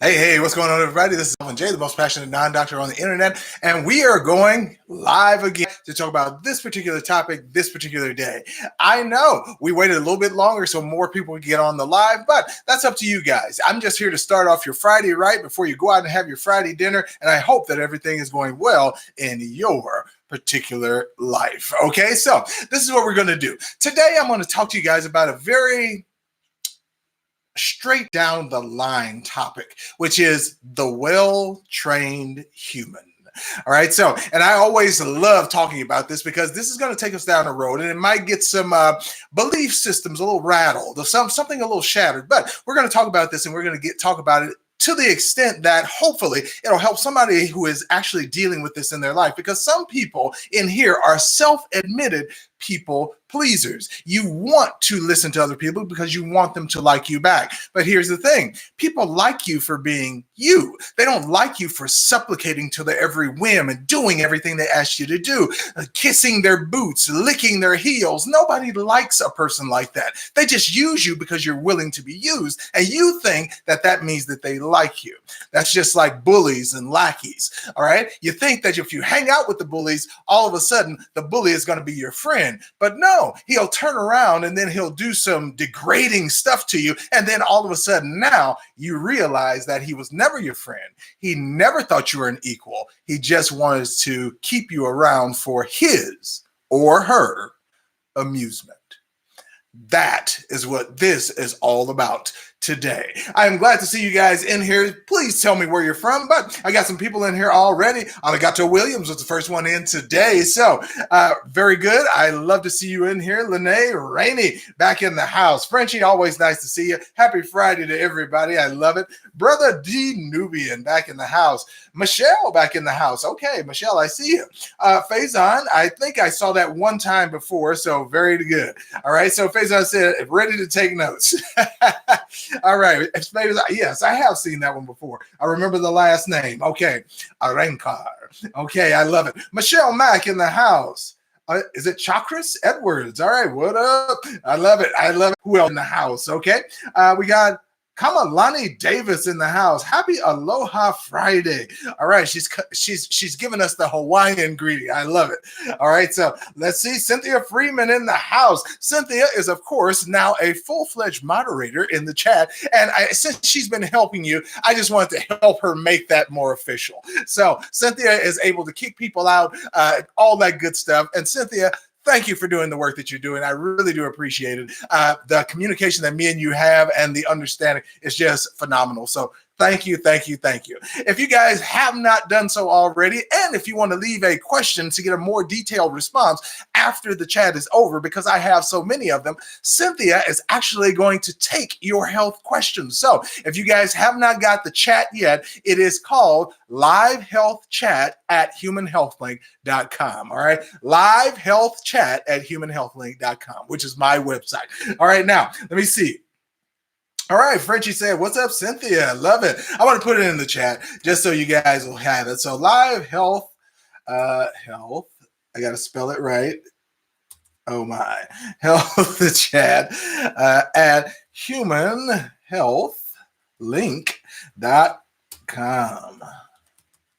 Hey, what's going on, everybody? This is Alvin J, the most passionate non-doctor on the internet, and we are going live again to talk about this particular topic this particular day. I know we waited a little bit longer so more people would get on the live, but that's up to you guys. I'm just here to start off your Friday right before you go out and have your Friday dinner, and I hope that everything is going well in your particular life. Okay, so this is what we're going to do. Today, I'm going to talk to you guys about a very straight down the line topic, which is the well-trained human. All right. So, and I always love talking about this because this is going to take us down a road and it might get some belief systems a little rattled or something a little shattered. But we're going to talk about this and we're going to talk about it to the extent that hopefully it'll help somebody who is actually dealing with this in their life, because some people in here are self-admitted people pleasers. You want to listen to other people because you want them to like you back. But here's the thing. People like you for being you. They don't like you for supplicating to their every whim and doing everything they ask you to do, kissing their boots, licking their heels. Nobody likes a person like that. They just use you because you're willing to be used. And you think that that means that they like you. That's just like bullies and lackeys. All right. You think that if you hang out with the bullies, all of a sudden the bully is going to be your friend. But no, he'll turn around and then he'll do some degrading stuff to you. And then all of a sudden now you realize that he was never your friend. He never thought you were an equal. He just wanted to keep you around for his or her amusement. That is what this is all about today. I'm glad to see you guys in here. Please tell me where you're from, but I got some people in here already. Alligator Williams was the first one in today, so very good. I love to see you in here. Lene Rainey back in the house. Frenchie, always nice to see you. Happy Friday to everybody. I love it. Brother D Nubian back in the house. Michelle back in the house. Okay, Michelle, I see you. Faison, I think I saw that one time before, so very good. All right, so Faison said, ready to take notes. All right. Yes, I have seen that one before. I remember the last name. Okay. Arankar. Okay, I love it. Michelle Mack in the house. Is it Chakras Edwards? All right. What up? I love it. I love it. Who else in the house? Okay. We got Kamalani Davis in the house. Happy Aloha Friday. All right, she's giving us the Hawaiian greeting. I love it. All right, so let's see. Cynthia Freeman in the house. Cynthia is, of course, now a full-fledged moderator in the chat. And since she's been helping you, I just wanted to help her make that more official. So Cynthia is able to kick people out, all that good stuff. And Cynthia, thank you for doing the work that you're doing. I really do appreciate it. The communication that me and you have and the understanding is just phenomenal. So thank you. If you guys have not done so already, and if you want to leave a question to get a more detailed response after the chat is over, because I have so many of them, Cynthia is actually going to take your health questions. So if you guys have not got the chat yet, it is called Live Health Chat at humanhealthlink.com. All right. Live Health Chat at humanhealthlink.com, which is my website. All right. Now, let me see. All right, Frenchie said, what's up, Cynthia? Love it. I want to put it in the chat just so you guys will have it. So Live Health, health, I got to spell it right. Oh my, health the chat at humanhealthlink.com.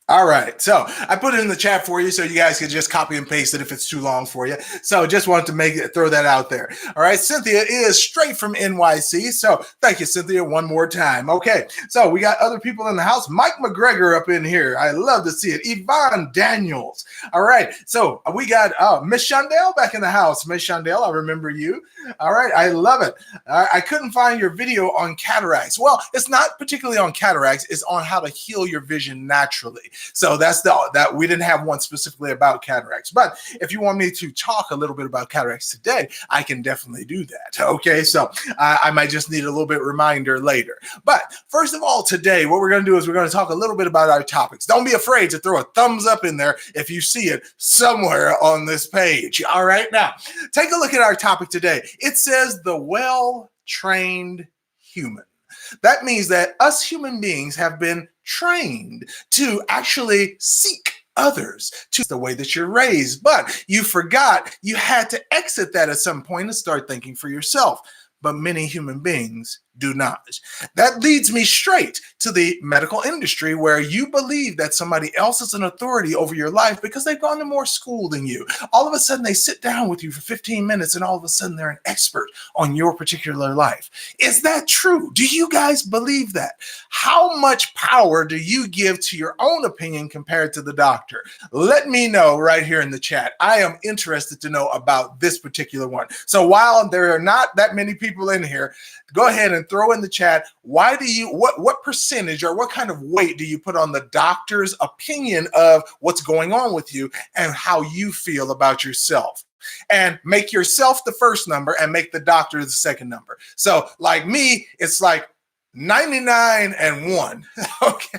All right, so I put it in the chat for you so you guys can just copy and paste it if it's too long for you. So just wanted to throw that out there. All right, Cynthia is straight from NYC. So thank you, Cynthia, one more time. Okay, so we got other people in the house. Mike McGregor up in here. I love to see it. Yvonne Daniels. All right, so we got Miss Shondell back in the house. Miss Shondell, I remember you. All right, I love it. I couldn't find your video on cataracts. Well, it's not particularly on cataracts. It's on how to heal your vision naturally. So that's that we didn't have one specifically about cataracts. But if you want me to talk a little bit about cataracts today, I can definitely do that. Okay, so I might just need a little bit reminder later. But first of all, today, what we're going to do is we're going to talk a little bit about our topics. Don't be afraid to throw a thumbs up in there if you see it somewhere on this page. All right, now take a look at our topic today. It says the well-trained human. That means that us human beings have been trained to actually seek others to the way that you're raised. But you forgot you had to exit that at some point and start thinking for yourself. But many human beings do not. That leads me straight to the medical industry, where you believe that somebody else is an authority over your life because they've gone to more school than you. All of a sudden, they sit down with you for 15 minutes and all of a sudden they're an expert on your particular life. Is that true? Do you guys believe that? How much power do you give to your own opinion compared to the doctor? Let me know right here in the chat. I am interested to know about this particular one. So while there are not that many people in here, go ahead and throw in the chat, what percentage or what kind of weight do you put on the doctor's opinion of what's going on with you and how you feel about yourself? And make yourself the first number and make the doctor the second number. So like me, it's like 99 and 1. Okay.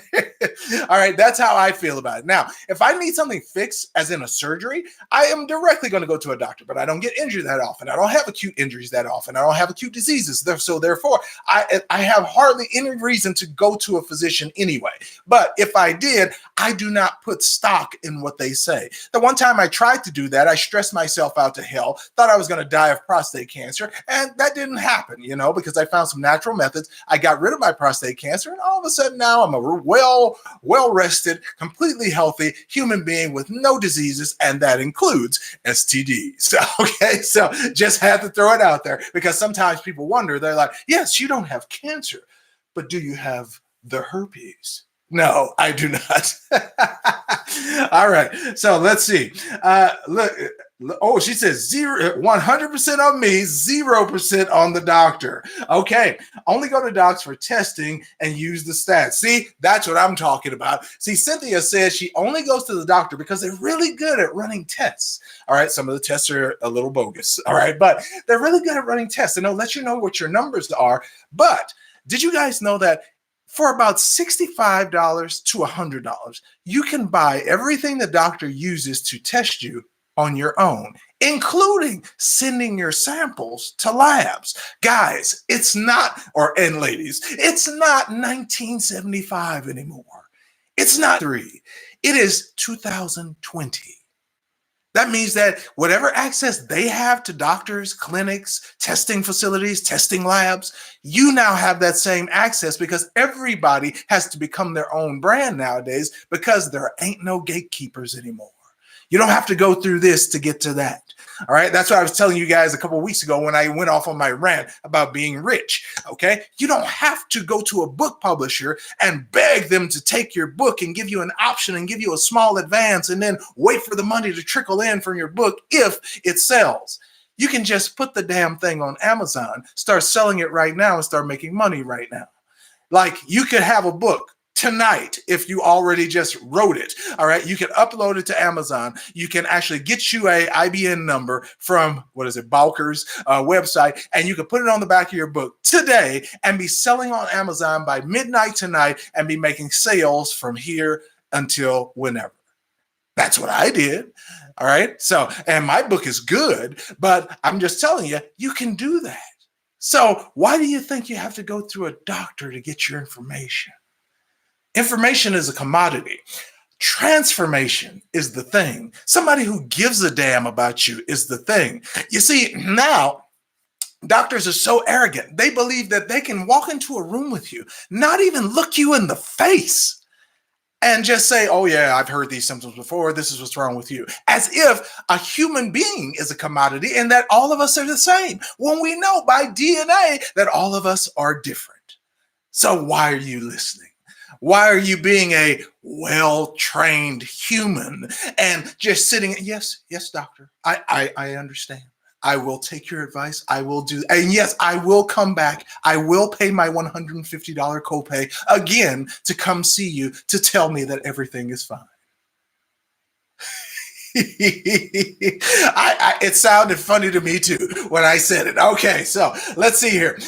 All right. That's how I feel about it. Now, if I need something fixed, as in a surgery, I am directly going to go to a doctor, but I don't get injured that often. I don't have acute injuries that often. I don't have acute diseases. So therefore, I have hardly any reason to go to a physician anyway. But if I did, I do not put stock in what they say. The one time I tried to do that, I stressed myself out to hell, thought I was going to die of prostate cancer. And that didn't happen, because I found some natural methods. I got rid of my prostate cancer, and all of a sudden now I'm a well-rested, completely healthy human being with no diseases, and that includes STDs. Okay, so just had to throw it out there, because sometimes people wonder, they're like, yes, you don't have cancer, but do you have the herpes? No, I do not. All right, so let's see. Look. Oh, she says 100% on me, 0% on the doctor. Okay, only go to docs for testing and use the stats. See, that's what I'm talking about. See, Cynthia says she only goes to the doctor because they're really good at running tests. All right, some of the tests are a little bogus. All right, but they're really good at running tests, and they'll let you know what your numbers are. But did you guys know that for about $65 to $100, you can buy everything the doctor uses to test you on your own, including sending your samples to labs. Guys, it's not, and ladies, it's not 1975 anymore. It's not 3. It is 2020. That means that whatever access they have to doctors, clinics, testing facilities, testing labs, you now have that same access, because everybody has to become their own brand nowadays, because there ain't no gatekeepers anymore. You don't have to go through this to get to that. All right. That's what I was telling you guys a couple of weeks ago when I went off on my rant about being rich. Okay. You don't have to go to a book publisher and beg them to take your book and give you an option and give you a small advance and then wait for the money to trickle in from your book if it sells. You can just put the damn thing on Amazon, start selling it right now, and start making money right now. Like, you could have a book tonight if you already just wrote it. All right, you can upload it to Amazon. You can actually get you a IBN number from Bowker's website, and you can put it on the back of your book today and be selling on Amazon by midnight tonight and be making sales from here until whenever. That's what I did. All right, so, and my book is good, but I'm just telling you, you can do that. So why do you think you have to go through a doctor to get your information? Information is a commodity. Transformation is the thing. Somebody who gives a damn about you is the thing. You see, now doctors are so arrogant. They believe that they can walk into a room with you, not even look you in the face, and just say, oh yeah, I've heard these symptoms before. This is what's wrong with you. As if a human being is a commodity and that all of us are the same, when we know by DNA that all of us are different. So why are you listening? Why are you being a well-trained human and just sitting? Yes, doctor, I understand. I will take your advice. I will do. And yes, I will come back. I will pay my $150 copay again to come see you to tell me that everything is fine. It sounded funny to me too when I said it. Okay, so let's see here.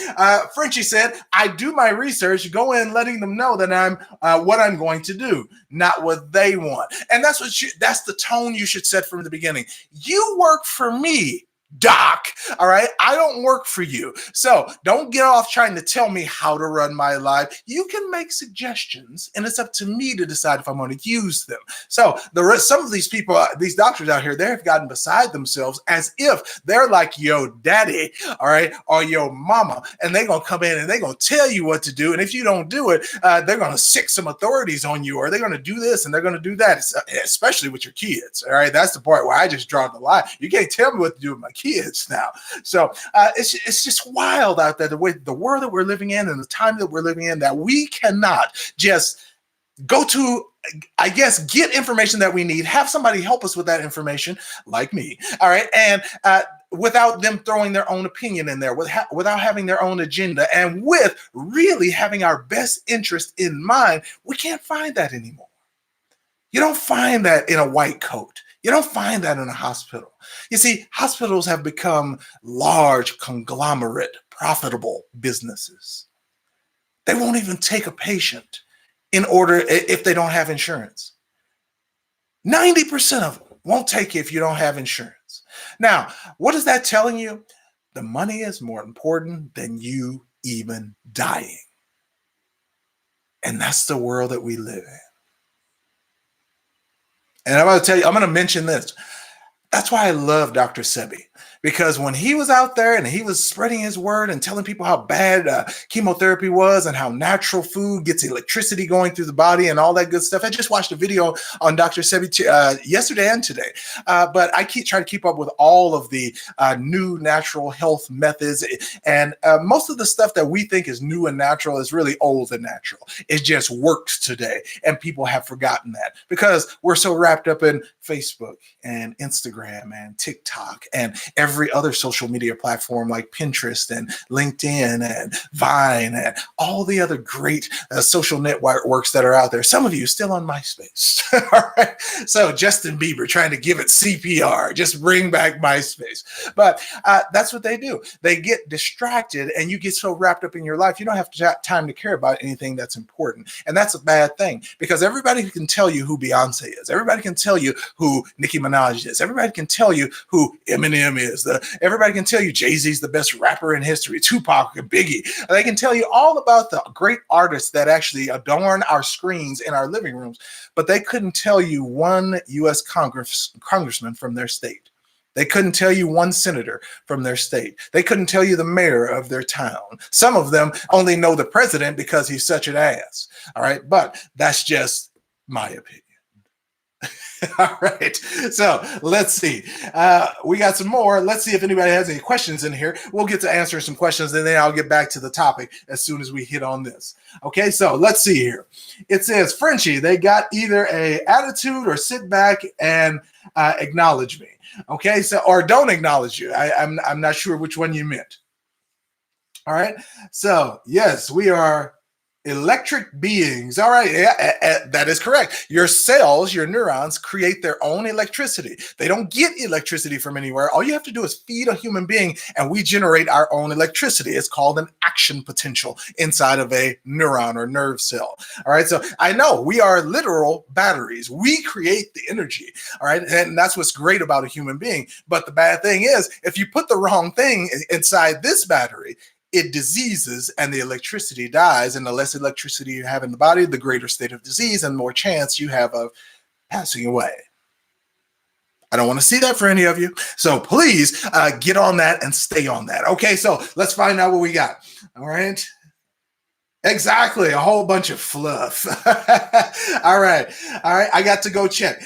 Frenchie said, I do my research, go in letting them know that I'm what I'm going to do, not what they want. And that's the tone you should set from the beginning. You work for me, doc. All right. I don't work for you. So don't get off trying to tell me how to run my life. You can make suggestions, and it's up to me to decide if I'm going to use them. So some of these people, these doctors out here, they have gotten beside themselves as if they're like yo daddy, all right, or yo mama, and they're going to come in and they're going to tell you what to do. And if you don't do it, they're going to sick some authorities on you, or they're going to do this and they're going to do that, especially with your kids. All right. That's the part where I just draw the line. You can't tell me what to do with my kids now. So it's just wild out there, the world that we're living in and the time that we're living in, that we cannot just go to, I guess, get information that we need, have somebody help us with that information, like me, all right, and without them throwing their own opinion in there, without having their own agenda, and with really having our best interest in mind. We can't find that anymore. You don't find that in a white coat. You don't find that in a hospital. You see, hospitals have become large, conglomerate, profitable businesses. They won't even take a patient in order if they don't have insurance. 90% of them won't take you if you don't have insurance. Now, what is that telling you? The money is more important than you even dying. And that's the world that we live in. And I'm going to tell you, I'm going to mention this. That's why I love Dr. Sebi, because when he was out there and he was spreading his word and telling people how bad chemotherapy was and how natural food gets electricity going through the body and all that good stuff. I just watched a video on Dr. Sebi yesterday and today, but I trying to keep up with all of the new natural health methods. And most of the stuff that we think is new and natural is really old and natural. It just works today. And people have forgotten that because we're so wrapped up in Facebook and Instagram and TikTok and every other social media platform like Pinterest and LinkedIn and Vine and all the other great social networks that are out there. Some of you still on MySpace. All right. So Justin Bieber trying to give it CPR, just bring back MySpace. But that's what they do. They get distracted and you get so wrapped up in your life, you don't have time to care about anything that's important. And that's a bad thing because everybody can tell you who Beyonce is. Everybody can tell you who Nicki Minaj is. Everybody can tell you who Eminem is. Everybody can tell you Jay-Z's the best rapper in history, Tupac and Biggie. They can tell you all about the great artists that actually adorn our screens in our living rooms, but they couldn't tell you one U.S. congressman from their state. They couldn't tell you one senator from their state. They couldn't tell you the mayor of their town. Some of them only know the president because he's such an ass. All right, but that's just my opinion. All right, so let's see. We got some more. Let's see if anybody has any questions in here. We'll get to answer some questions, and then I'll get back to the topic as soon as we hit on this. Okay, so let's see here. It says, Frenchie, they got either a attitude or sit back and acknowledge me. Okay, so or don't acknowledge you. I'm not sure which one you meant. All right, so yes, we are electric beings. All right. Yeah, that is correct. Your cells, your neurons create their own electricity. They don't get electricity from anywhere. All you have to do is feed a human being and we generate our own electricity. It's called an action potential inside of a neuron or nerve cell. All right. So I know we are literal batteries. We create the energy. All right. And that's what's great about a human being. But the bad thing is if you put the wrong thing inside this battery, it diseases and the electricity dies. And the less electricity you have in the body, the greater state of disease and more chance you have of passing away. I don't want to see that for any of you. So please get on that and stay on that. Okay, so let's find out what we got. All right. Exactly. A whole bunch of fluff. All right. I got to go check.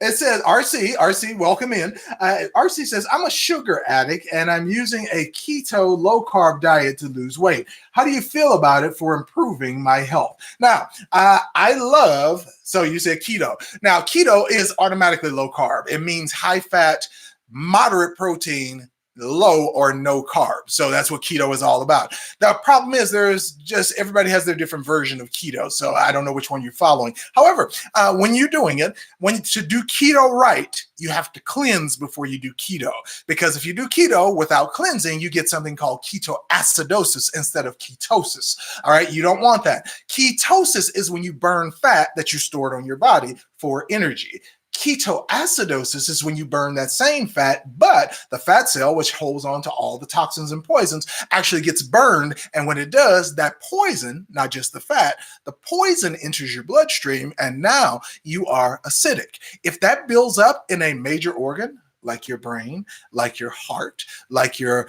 It says, RC, welcome in. RC says, I'm a sugar addict and I'm using a keto low-carb diet to lose weight. How do you feel about it for improving my health? Now, so you said keto. Now, keto is automatically low-carb. It means high-fat, moderate protein, low or no carbs. So that's what keto is all about. The problem is everybody has their different version of keto. So I don't know which one you're following. However, when you're doing it, to do keto right, you have to cleanse before you do keto. Because if you do keto without cleansing, you get something called ketoacidosis instead of ketosis. All right. You don't want that. Ketosis is when you burn fat that you stored on your body for energy. Ketoacidosis is when you burn that same fat, but the fat cell, which holds on to all the toxins and poisons, actually gets burned. And when it does, that poison, not just the fat, the poison enters your bloodstream, and now you are acidic. If that builds up in a major organ, like your brain, like your heart, like your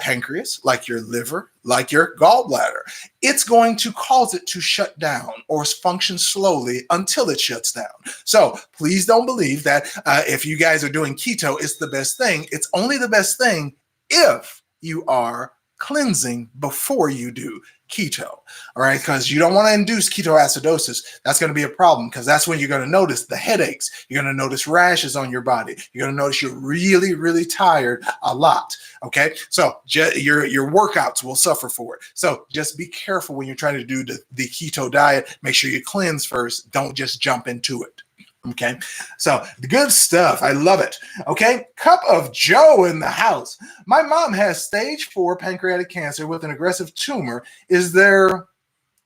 pancreas, like your liver, like your gallbladder, it's going to cause it to shut down or function slowly until it shuts down. So please don't believe that if you guys are doing keto, it's the best thing. It's only the best thing if you are cleansing before you do keto. All right, because you don't want to induce ketoacidosis. That's going to be a problem, because that's when you're going to notice the headaches. You're going to notice rashes on your body. You're going to notice you're really, really tired a lot. Okay, so your workouts will suffer for it. So just be careful when you're trying to do the keto diet. Make sure you cleanse first. Don't just jump into it. Okay, so the good stuff. I love it. Okay, cup of Joe in the house. My mom has stage 4 pancreatic cancer with an aggressive tumor. Is there,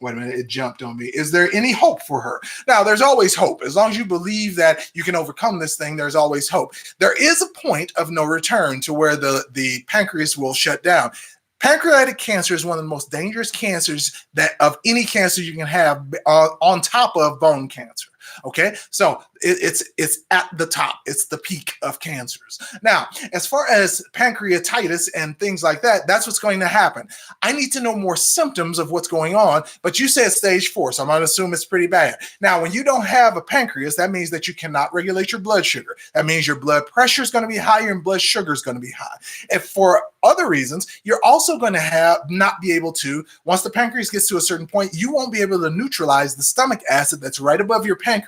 wait a minute, it jumped on me. Is there any hope for her? Now, there's always hope. As long as you believe that you can overcome this thing, there's always hope. There is a point of no return to where the pancreas will shut down. Pancreatic cancer is one of the most dangerous cancers that of any cancer you can have on top of bone cancer. Okay, so it's at the top. It's the peak of cancers. Now, as far as pancreatitis and things like that, that's what's going to happen. I need to know more symptoms of what's going on, but you said stage 4, so I'm going to assume it's pretty bad. Now, when you don't have a pancreas, that means that you cannot regulate your blood sugar. That means your blood pressure is going to be higher and blood sugar is going to be high. If for other reasons, you're also going to not be able to, once the pancreas gets to a certain point, you won't be able to neutralize the stomach acid that's right above your pancreas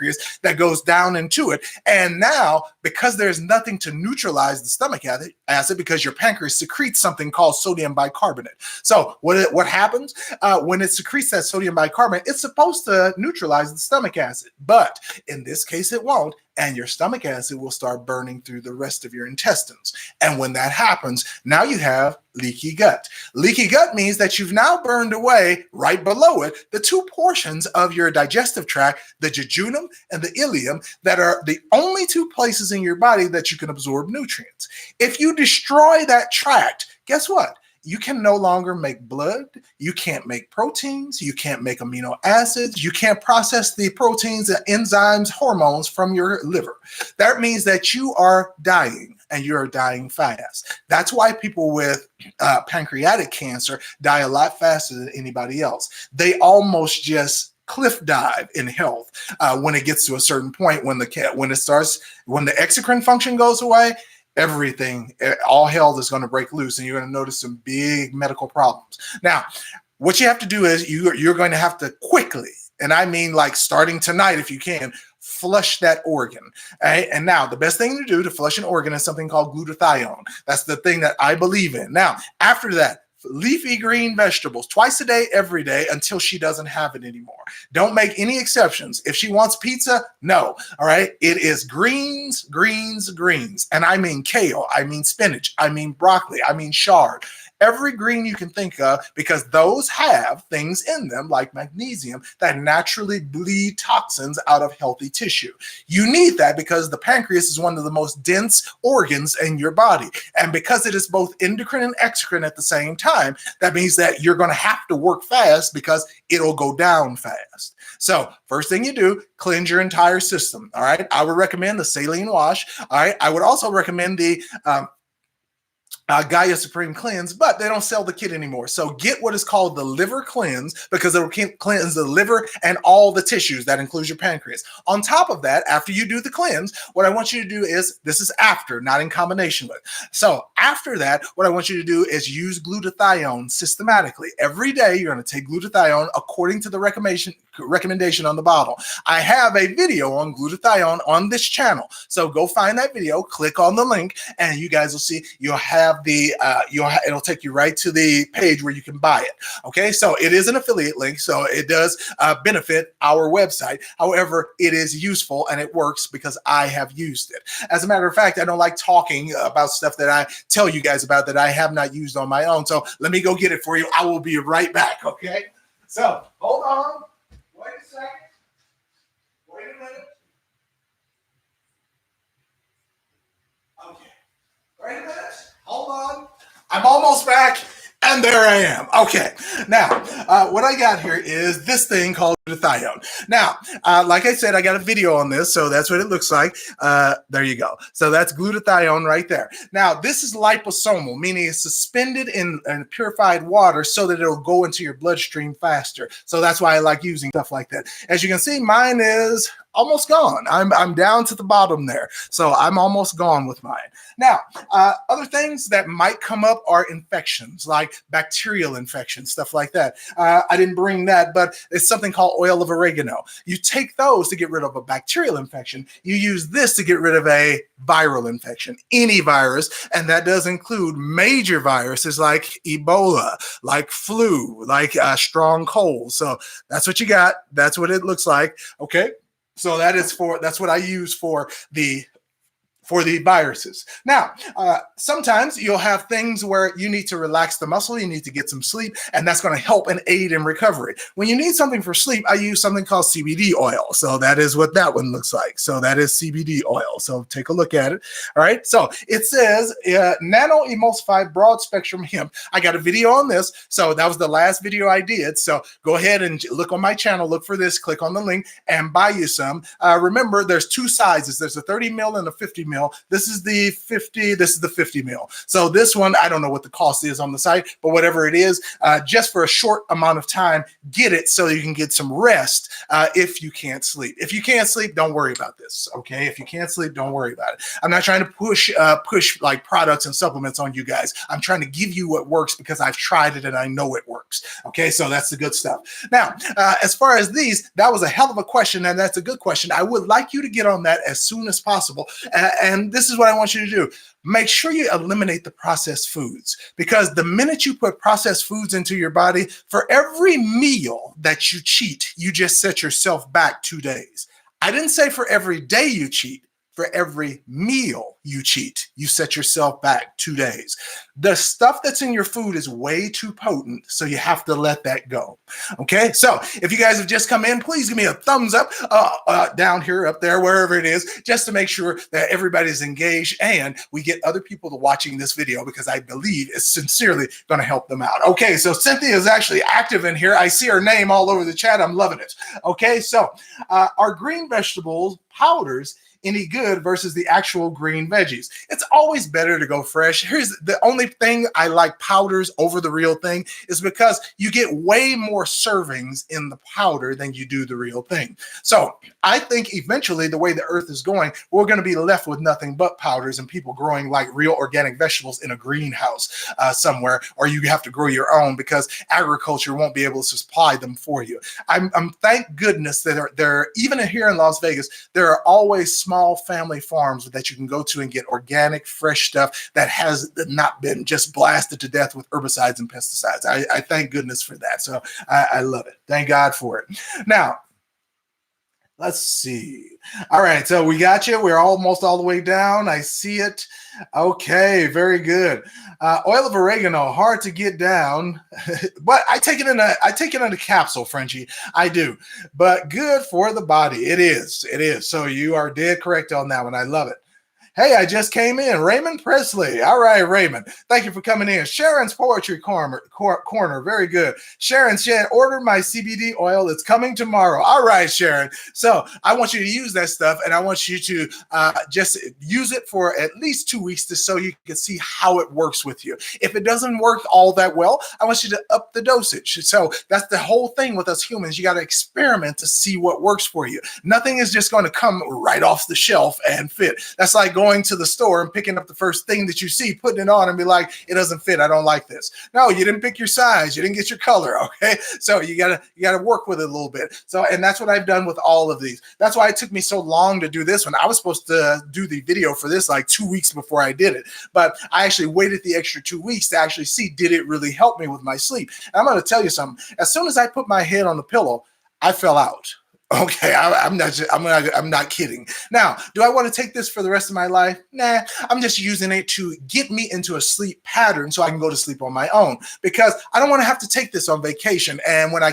that goes down into it. And now, because there's nothing to neutralize the stomach acid, because your pancreas secretes something called sodium bicarbonate. So what happens when it secretes that sodium bicarbonate? It's supposed to neutralize the stomach acid, but in this case, it won't. And your stomach acid will start burning through the rest of your intestines. And when that happens, now you have leaky gut. Leaky gut means that you've now burned away, right below it, the 2 portions of your digestive tract, the jejunum and the ileum, that are the only 2 places in your body that you can absorb nutrients. If you destroy that tract, guess what? You can no longer make blood. You can't make proteins. You can't make amino acids. You can't process the proteins, enzymes, hormones from your liver. That means that you are dying, and you're dying fast. That's why people with pancreatic cancer die a lot faster than anybody else. They almost just cliff dive in health when it gets to a certain point. When the exocrine function goes away, everything, all hell is going to break loose, and you're going to notice some big medical problems. Now, what you have to do is you're going to have to quickly, and I mean like starting tonight if you can, flush that organ. Right? And now the best thing to do to flush an organ is something called glutathione. That's the thing that I believe in. Now, after that, leafy green vegetables twice a day, every day, until she doesn't have it anymore. Don't make any exceptions. If she wants pizza, no. All right. It is greens, greens, greens. And I mean kale. I mean spinach. I mean broccoli. I mean chard. Every green you can think of, because those have things in them like magnesium that naturally bleed toxins out of healthy tissue. You need that because the pancreas is one of the most dense organs in your body. And because it is both endocrine and exocrine at the same time, that means that you're going to have to work fast because it'll go down fast. So first thing you do, cleanse your entire system. All right. I would recommend the saline wash. All right. I would also recommend the Gaia Supreme Cleanse, but they don't sell the kit anymore. So get what is called the liver cleanse, because it will cleanse the liver and all the tissues. That includes your pancreas. On top of that, after you do the cleanse, what I want you to do is, this is after, not in combination with. So after that, what I want you to do is use glutathione systematically. Every day, you're going to take glutathione according to the recommendation on the bottle. I have a video on glutathione on this channel. So go find that video, click on the link, and you guys will see you'll have it'll take you right to the page where you can buy it. Okay, so it is an affiliate link, so it does benefit our website. However, it is useful and it works because I have used it. As a matter of fact, I don't like talking about stuff that I tell you guys about that I have not used on my own. So let me go get it for you. I will be right back. Okay, so hold on. Wait a second. Wait a minute. Okay, now what I got here is this thing called glutathione. Now, like I said, I got a video on this, so that's what it looks like. There you go. So that's glutathione right there. Now, this is liposomal, meaning it's suspended in purified water so that it'll go into your bloodstream faster. So that's why I like using stuff like that. As you can see, mine is almost gone. I'm down to the bottom there. So I'm almost gone with mine. Now, other things that might come up are infections, like bacterial infections, stuff like that. I didn't bring that, but it's something called oil of oregano. You take those to get rid of a bacterial infection. You use this to get rid of a viral infection, any virus, and that does include major viruses like Ebola, like flu, like strong cold. So that's what you got. That's what it looks like. Okay. So that's what I use for the viruses. Now, sometimes you'll have things where you need to relax the muscle, you need to get some sleep, and that's going to help and aid in recovery. When you need something for sleep, I use something called CBD oil. So that is what that one looks like. So that is CBD oil. So take a look at it. All right. So it says nano emulsified broad spectrum hemp. I got a video on this. So that was the last video I did. So go ahead and look on my channel, look for this, click on the link and buy you some. Remember, there's two sizes. There's a 30 mil and a 50 mil. This is the 50. This is the 50 mil. So this one, I don't know what the cost is on the site, but whatever it is, just for a short amount of time, get it so you can get some rest if you can't sleep. If you can't sleep, don't worry about this. Okay. If you can't sleep, don't worry about it. I'm not trying to push like products and supplements on you guys. I'm trying to give you what works because I've tried it and I know it works. Okay. So that's the good stuff. Now, as far as these, that was a hell of a question, and that's a good question. I would like you to get on that as soon as possible. And this is what I want you to do. Make sure you eliminate the processed foods, because the minute you put processed foods into your body, for every meal that you cheat, you just set yourself back 2 days. I didn't say for every day you cheat. For every meal you cheat, you set yourself back 2 days. The stuff that's in your food is way too potent, so you have to let that go. Okay, so if you guys have just come in, please give me a thumbs up down here, up there, wherever it is, just to make sure that everybody's engaged and we get other people to watching this video, because I believe it's sincerely going to help them out. Okay, so Cynthia is actually active in here. I see her name all over the chat. I'm loving it. Okay, so our green vegetables powders any good versus the actual green veggies? It's always better to go fresh. Here's the only thing I like powders over the real thing is because you get way more servings in the powder than you do the real thing. So I think eventually the way the earth is going, we're going to be left with nothing but powders and people growing like real organic vegetables in a greenhouse somewhere, or you have to grow your own because agriculture won't be able to supply them for you. I'm thank goodness that there even here in Las Vegas, there are always small family farms that you can go to and get organic, fresh stuff that has not been just blasted to death with herbicides and pesticides. I thank goodness for that. So I love it. Thank God for it. Now, let's see. All right, so we got you. We're almost all the way down. I see it. Okay, very good. Oil of oregano, hard to get down, but I take it in a capsule, Frenchie. I do, but good for the body. It is. It is. So you are dead correct on that one. I love it. Hey, I just came in. Raymond Presley. All right, Raymond. Thank you for coming in. Sharon's Poetry Corner. Very good. Sharon said, order my CBD oil. It's coming tomorrow. All right, Sharon. So I want you to use that stuff, and I want you to just use it for at least 2 weeks so you can see how it works with you. If it doesn't work all that well, I want you to up the dosage. So that's the whole thing with us humans. You got to experiment to see what works for you. Nothing is just going to come right off the shelf and fit. That's like going to the store and picking up the first thing that you see, putting it on and be like, it doesn't fit. I don't like this. No, you didn't pick your size. You didn't get your color. Okay. So you gotta work with it a little bit. So, and that's what I've done with all of these. That's why it took me so long to do this one. I was supposed to do the video for this like 2 weeks before I did it, but I actually waited the extra 2 weeks to actually see, did it really help me with my sleep? And I'm going to tell you something. As soon as I put my head on the pillow, I fell out. Okay, I'm not kidding. Now, do I want to take this for the rest of my life? Nah, I'm just using it to get me into a sleep pattern so I can go to sleep on my own, because I don't want to have to take this on vacation. And when I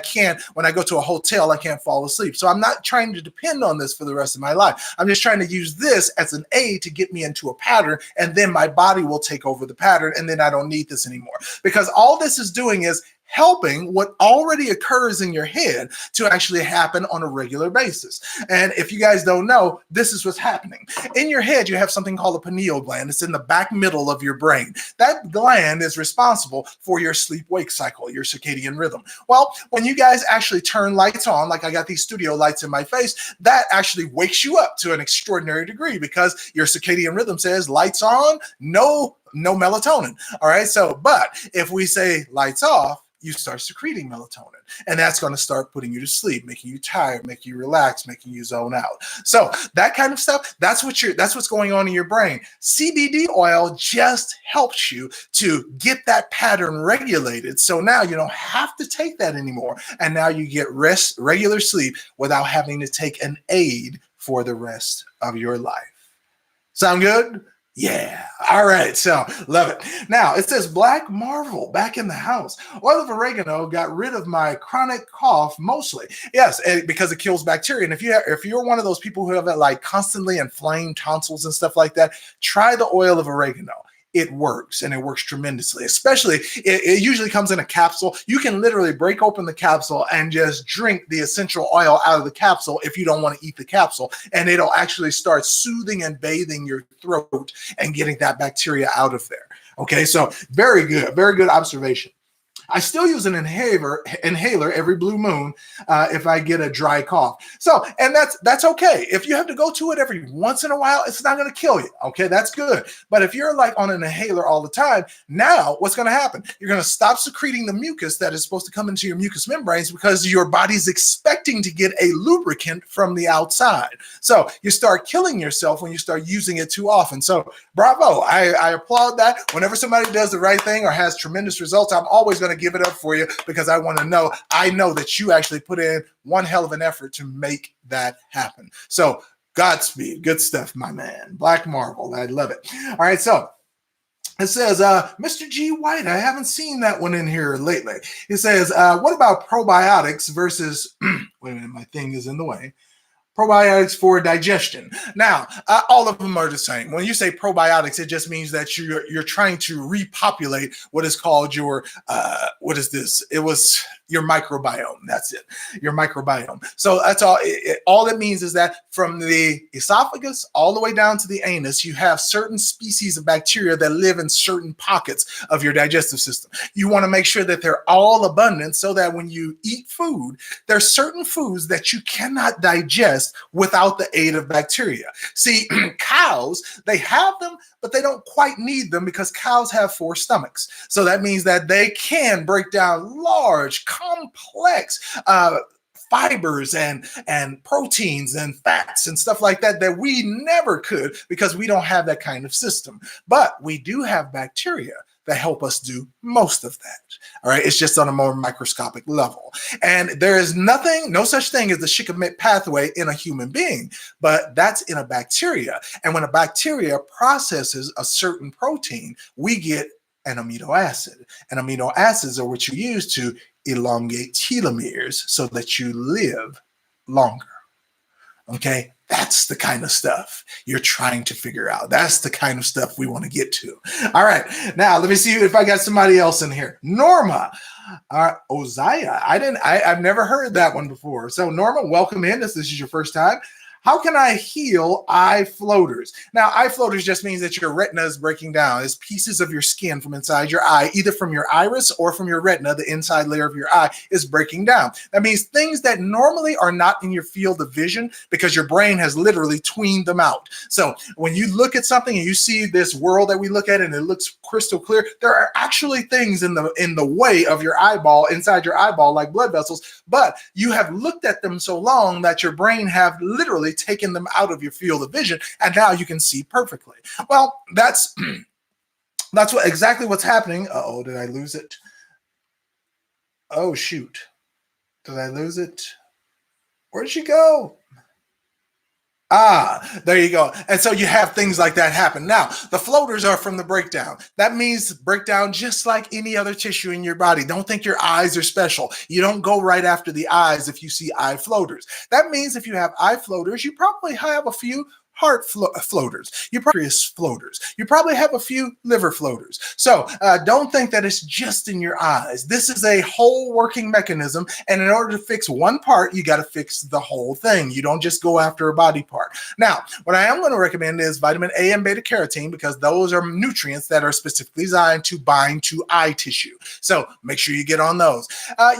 go to a hotel, I can't fall asleep. So I'm not trying to depend on this for the rest of my life. I'm just trying to use this as an aid to get me into a pattern, and then my body will take over the pattern, and then I don't need this anymore. Because all this is doing is helping what already occurs in your head to actually happen on a regular basis. And if you guys don't know, this is what's happening. In your head, you have something called a pineal gland. It's in the back middle of your brain. That gland is responsible for your sleep-wake cycle, your circadian rhythm. Well, when you guys actually turn lights on, like I got these studio lights in my face, that actually wakes you up to an extraordinary degree because your circadian rhythm says lights on, no melatonin. All right. So, but if we say lights off, you start secreting melatonin, and that's going to start putting you to sleep, making you tired, making you relax, making you zone out. So that kind of stuff, that's what's going on in your brain. CBD oil just helps you to get that pattern regulated. So now you don't have to take that anymore. And now you get regular sleep without having to take an aid for the rest of your life. Sound good? Yeah. All right. So love it. Now it says Black Marvel back in the house. Oil of oregano got rid of my chronic cough mostly. Yes, because it kills bacteria. And if you're one of those people who have like constantly inflamed tonsils and stuff like that, try the oil of oregano. It works, and it works tremendously. Especially, it usually comes in a capsule. You can literally break open the capsule and just drink the essential oil out of the capsule if you don't want to eat the capsule, and it'll actually start soothing and bathing your throat and getting that bacteria out of there. Okay, so very good observation. I still use an inhaler every blue moon if I get a dry cough. So, and that's okay. If you have to go to it every once in a while, it's not going to kill you. Okay, that's good. But if you're like on an inhaler all the time, now what's going to happen? You're going to stop secreting the mucus that is supposed to come into your mucous membranes because your body's expecting to get a lubricant from the outside. So you start killing yourself when you start using it too often. So bravo. I applaud that. Whenever somebody does the right thing or has tremendous results, I'm always going to give it up for you because I know that you actually put in one hell of an effort to make that happen. So Godspeed. Good stuff, my man. Black Marvel. I love it. All right. So it says, Mr. G. White, I haven't seen that one in here lately. It says, what about probiotics versus, wait a minute, my thing is in the way. Probiotics for digestion. Now, all of them are the same. When you say probiotics, it just means that you're trying to repopulate what is called your, what is this? It was your microbiome. That's it, your microbiome. So that's all. All it means is that from the esophagus all the way down to the anus, you have certain species of bacteria that live in certain pockets of your digestive system. You want to make sure that they're all abundant so that when you eat food, there's certain foods that you cannot digest without the aid of bacteria. See, cows, they have them, but they don't quite need them because cows have 4 stomachs. So that means that they can break down large, complex fibers and proteins and fats and stuff like that we never could because we don't have that kind of system. But we do have bacteria that help us do most of that. All right. It's just on a more microscopic level. And there is no such thing as the shikimate pathway in a human being, but that's in a bacteria. And when a bacteria processes a certain protein, we get an amino acid. And amino acids are what you use to elongate telomeres so that you live longer. Okay, that's the kind of stuff you're trying to figure out. That's the kind of stuff we want to get to. All right, now let me see if I got somebody else in here. Norma, Ozaya. I've never heard that one before. So Norma, welcome in. This is your first time. How can I heal eye floaters? Now, eye floaters just means that your retina is breaking down. It's pieces of your skin from inside your eye, either from your iris or from your retina. The inside layer of your eye is breaking down. That means things that normally are not in your field of vision because your brain has literally tweened them out. So when you look at something and you see this world that we look at and it looks crystal clear, there are actually things in the way of your eyeball, inside your eyeball, like blood vessels, but you have looked at them so long that your brain have literally taken them out of your field of vision, and now you can see perfectly. Well, that's exactly what's happening. Uh-oh, did I lose it? Oh, shoot. Did I lose it? Where'd she go? There you go. And so you have things like that happen. Now, the floaters are from the breakdown. That means breakdown just like any other tissue in your body. Don't think your eyes are special. You don't go right after the eyes if you see eye floaters. That means if you have eye floaters, you probably have a few floaters, you probably floaters, you probably have a few liver floaters. So don't think that it's just in your eyes. This is a whole working mechanism, and in order to fix one part, you got to fix the whole thing. You don't just go after a body part. Now, what I am going to recommend is vitamin A and beta carotene, because those are nutrients that are specifically designed to bind to eye tissue. So make sure you get on those.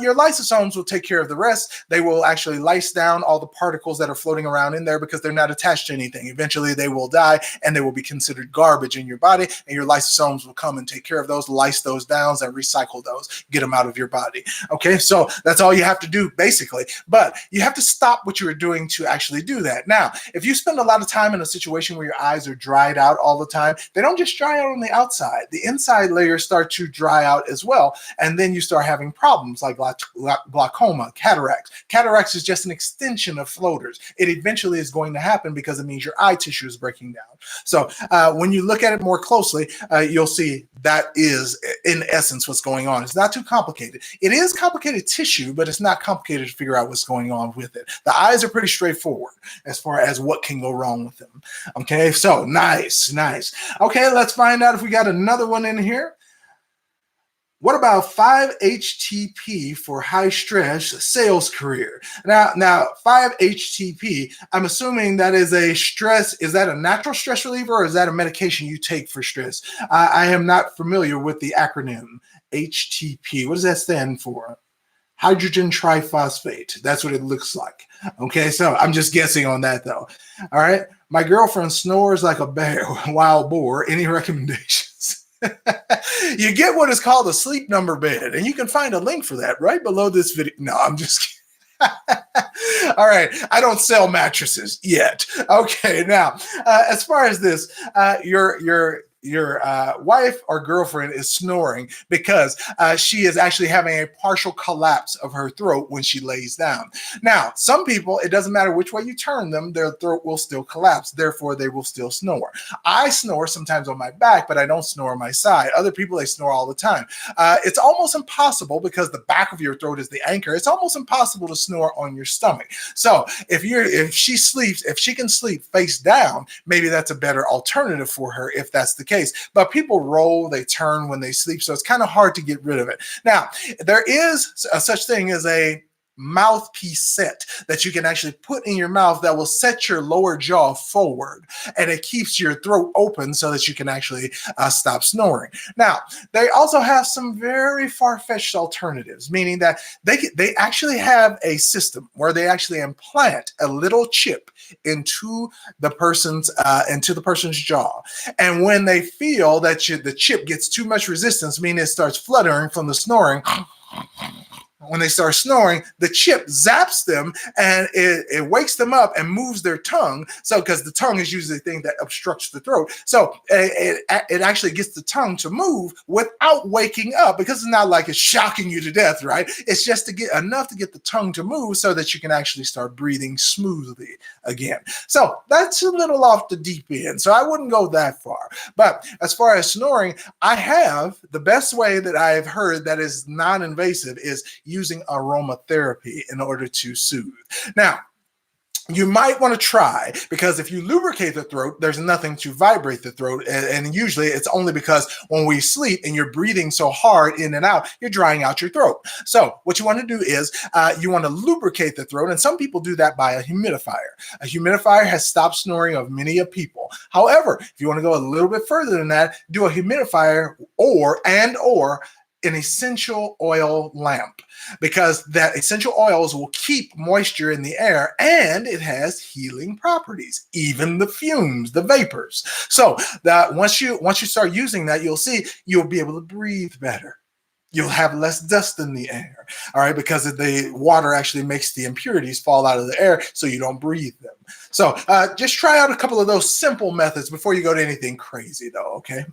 Your lysosomes will take care of the rest. They will actually lyse down all the particles that are floating around in there because they're not attached to anything. Eventually they will die and they will be considered garbage in your body, and your lysosomes will come and take care of those, lyse those down and recycle those, get them out of your body. Okay, so that's all you have to do basically, but you have to stop what you are doing to actually do that. Now, if you spend a lot of time in a situation where your eyes are dried out all the time, they don't just dry out on the outside. The inside layers start to dry out as well, and then you start having problems like glaucoma, cataracts. Cataracts is just an extension of floaters. It eventually is going to happen because it means your eye tissue is breaking down. So when you look at it more closely, you'll see that is in essence what's going on. It's not too complicated. It is complicated tissue, but it's not complicated to figure out what's going on with it. The eyes are pretty straightforward as far as what can go wrong with them. Okay, so nice. Okay, let's find out if we got another one in here. What about 5-HTP for high stress sales career? Now 5-HTP, I'm assuming that is a stress. Is that a natural stress reliever, or is that a medication you take for stress? I am not familiar with the acronym HTP. What does that stand for? Hydrogen triphosphate. That's what it looks like. Okay, so I'm just guessing on that though. All right, my girlfriend snores like a wild boar. Any recommendations? You get what is called a sleep number bed, and you can find a link for that right below this video. No, I'm just kidding. All right, I don't sell mattresses yet. Okay, now as far as this, your wife or girlfriend is snoring because she is actually having a partial collapse of her throat when she lays down. Now, some people, it doesn't matter which way you turn them, their throat will still collapse. Therefore, they will still snore. I snore sometimes on my back, but I don't snore on my side. Other people, they snore all the time. It's almost impossible, because the back of your throat is the anchor. It's almost impossible to snore on your stomach. So if she can sleep face down, maybe that's a better alternative for her if that's the case. But people roll, they turn when they sleep, so it's kind of hard to get rid of it. Now, there is a such thing as a mouthpiece set that you can actually put in your mouth that will set your lower jaw forward, and it keeps your throat open so that you can actually stop snoring. Now, they also have some very far-fetched alternatives, meaning that they actually have a system where they actually implant a little chip into the person's jaw, and when they feel that the chip gets too much resistance, meaning it starts fluttering from the snoring. When they start snoring, the chip zaps them, and it wakes them up and moves their tongue. So, because the tongue is usually the thing that obstructs the throat. So it actually gets the tongue to move without waking up, because it's not like it's shocking you to death, right? It's just to get enough to get the tongue to move so that you can actually start breathing smoothly again. So that's a little off the deep end. So I wouldn't go that far. But as far as snoring, I have the best way that I've heard that is non-invasive is using aromatherapy in order to soothe. Now, you might want to try, because if you lubricate the throat, there's nothing to vibrate the throat. And usually it's only because when we sleep and you're breathing so hard in and out, you're drying out your throat. So what you want to do is you want to lubricate the throat. And some people do that by a humidifier. A humidifier has stopped snoring of many of people. However, if you want to go a little bit further than that, do a humidifier or an essential oil lamp, because that essential oils will keep moisture in the air, and it has healing properties, even the fumes, the vapors. So that once you start using that, you'll see you'll be able to breathe better. You'll have less dust in the air, all right, because the water actually makes the impurities fall out of the air, so you don't breathe them. So just try out a couple of those simple methods before you go to anything crazy, though, okay?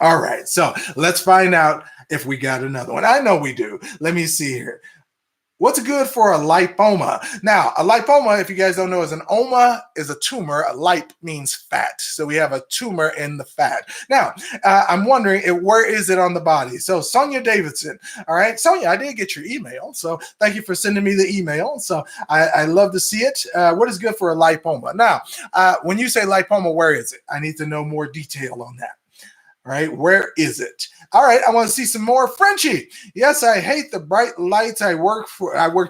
All right, so let's find out if we got another one. I know we do. Let me see here. What's good for a lipoma? Now, a lipoma, if you guys don't know, is an oma is a tumor. A lip means fat. So we have a tumor in the fat. Now, I'm wondering, where is it on the body? So Sonia Davidson, all right. Sonia, I did get your email. So thank you for sending me the email. So I love to see it. What is good for a lipoma? Now, when you say lipoma, where is it? I need to know more detail on that. All right, where is it? All right, I want to see some more. Frenchie, yes, I hate the bright lights. I work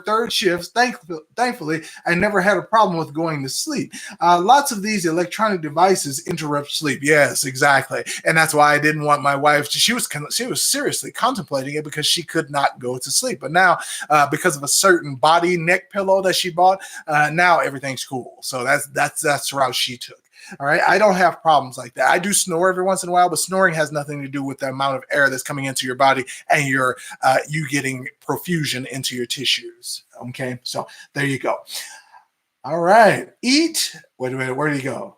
third shifts. Thankfully, I never had a problem with going to sleep. Lots of these electronic devices interrupt sleep. Yes, exactly, and that's why I didn't want my wife to. She was seriously contemplating it because she could not go to sleep. But now, because of a certain body neck pillow that she bought, now everything's cool. So that's the route she took. All right. I don't have problems like that. I do snore every once in a while, but snoring has nothing to do with the amount of air that's coming into your body and you getting profusion into your tissues. Okay. So there you go. All right. Eat. Wait a minute. Where did he go?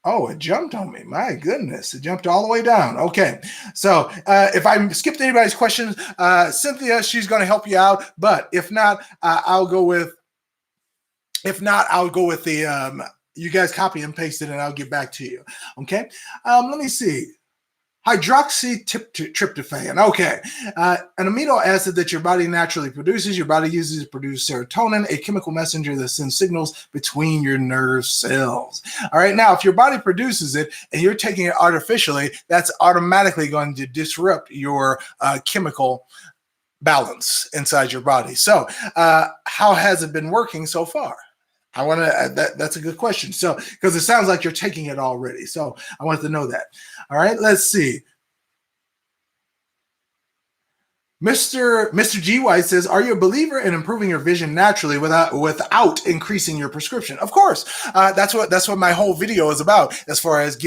Oh, it jumped on me. My goodness. It jumped all the way down. Okay. So if I skipped anybody's questions, Cynthia, she's going to help you out. But if not, I'll go with the you guys copy and paste it and I'll get back to you. Okay. Let me see. Hydroxytryptophan. Okay. An amino acid that your body naturally produces. Your body uses to produce serotonin, a chemical messenger that sends signals between your nerve cells. All right. Now, if your body produces it and you're taking it artificially, that's automatically going to disrupt your chemical balance inside your body. So how has it been working so far? I want to, that's a good question. So, because it sounds like you're taking it already. So I wanted to know that. All right, let's see. Mr. G. White says, are you a believer in improving your vision naturally without increasing your prescription? Of course. That's what my whole video is about, as far as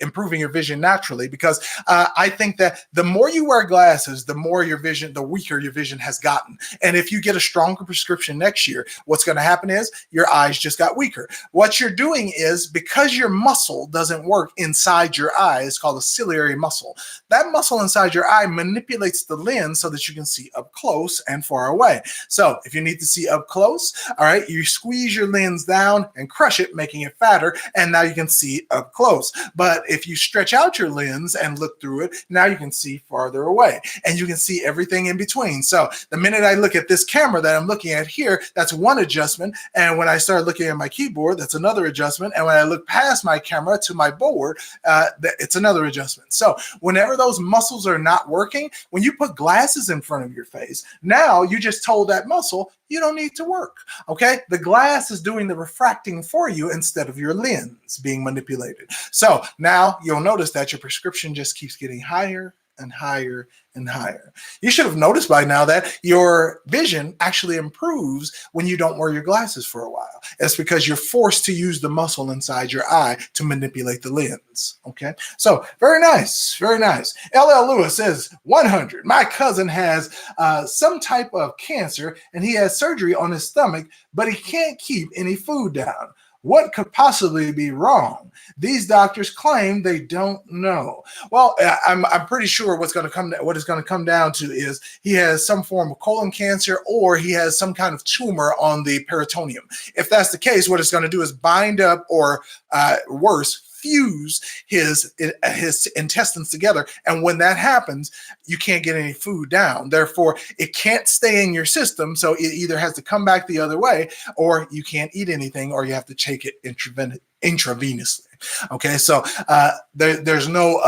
improving your vision naturally, because I think that the more you wear glasses, the weaker your vision has gotten. And if you get a stronger prescription next year, what's going to happen is your eyes just got weaker. What you're doing is, because your muscle doesn't work inside your eye, it's called a ciliary muscle. That muscle inside your eye manipulates the lens so that you can see up close and far away. So if you need to see up close, all right, you squeeze your lens down and crush it, making it fatter, and now you can see up close. But if you stretch out your lens and look through it, now you can see farther away, and you can see everything in between. So the minute I look at this camera that I'm looking at here, that's one adjustment, and when I start looking at my keyboard, that's another adjustment, and when I look past my camera to my board, it's another adjustment. So whenever those muscles are not working, when you put glasses in front of your face, now you just told that muscle you don't need to work. Okay, the glass is doing the refracting for you instead of your lens being manipulated. So now you'll notice that your prescription just keeps getting higher and higher and higher. You should have noticed by now that your vision actually improves when you don't wear your glasses for a while. It's because you're forced to use the muscle inside your eye to manipulate the lens. Okay, so very nice, very nice. LL Lewis says 100. My cousin has some type of cancer and he has surgery on his stomach, but he can't keep any food down. What could possibly be wrong? These doctors claim they don't know. Well, I'm pretty sure what it's going to come down to is he has some form of colon cancer, or he has some kind of tumor on the peritoneum. If that's the case, what it's going to do is bind up, or worse, fuse his intestines together. And when that happens, you can't get any food down. Therefore, it can't stay in your system. So it either has to come back the other way, or you can't eat anything, or you have to take it intravenously. Okay, so there's no,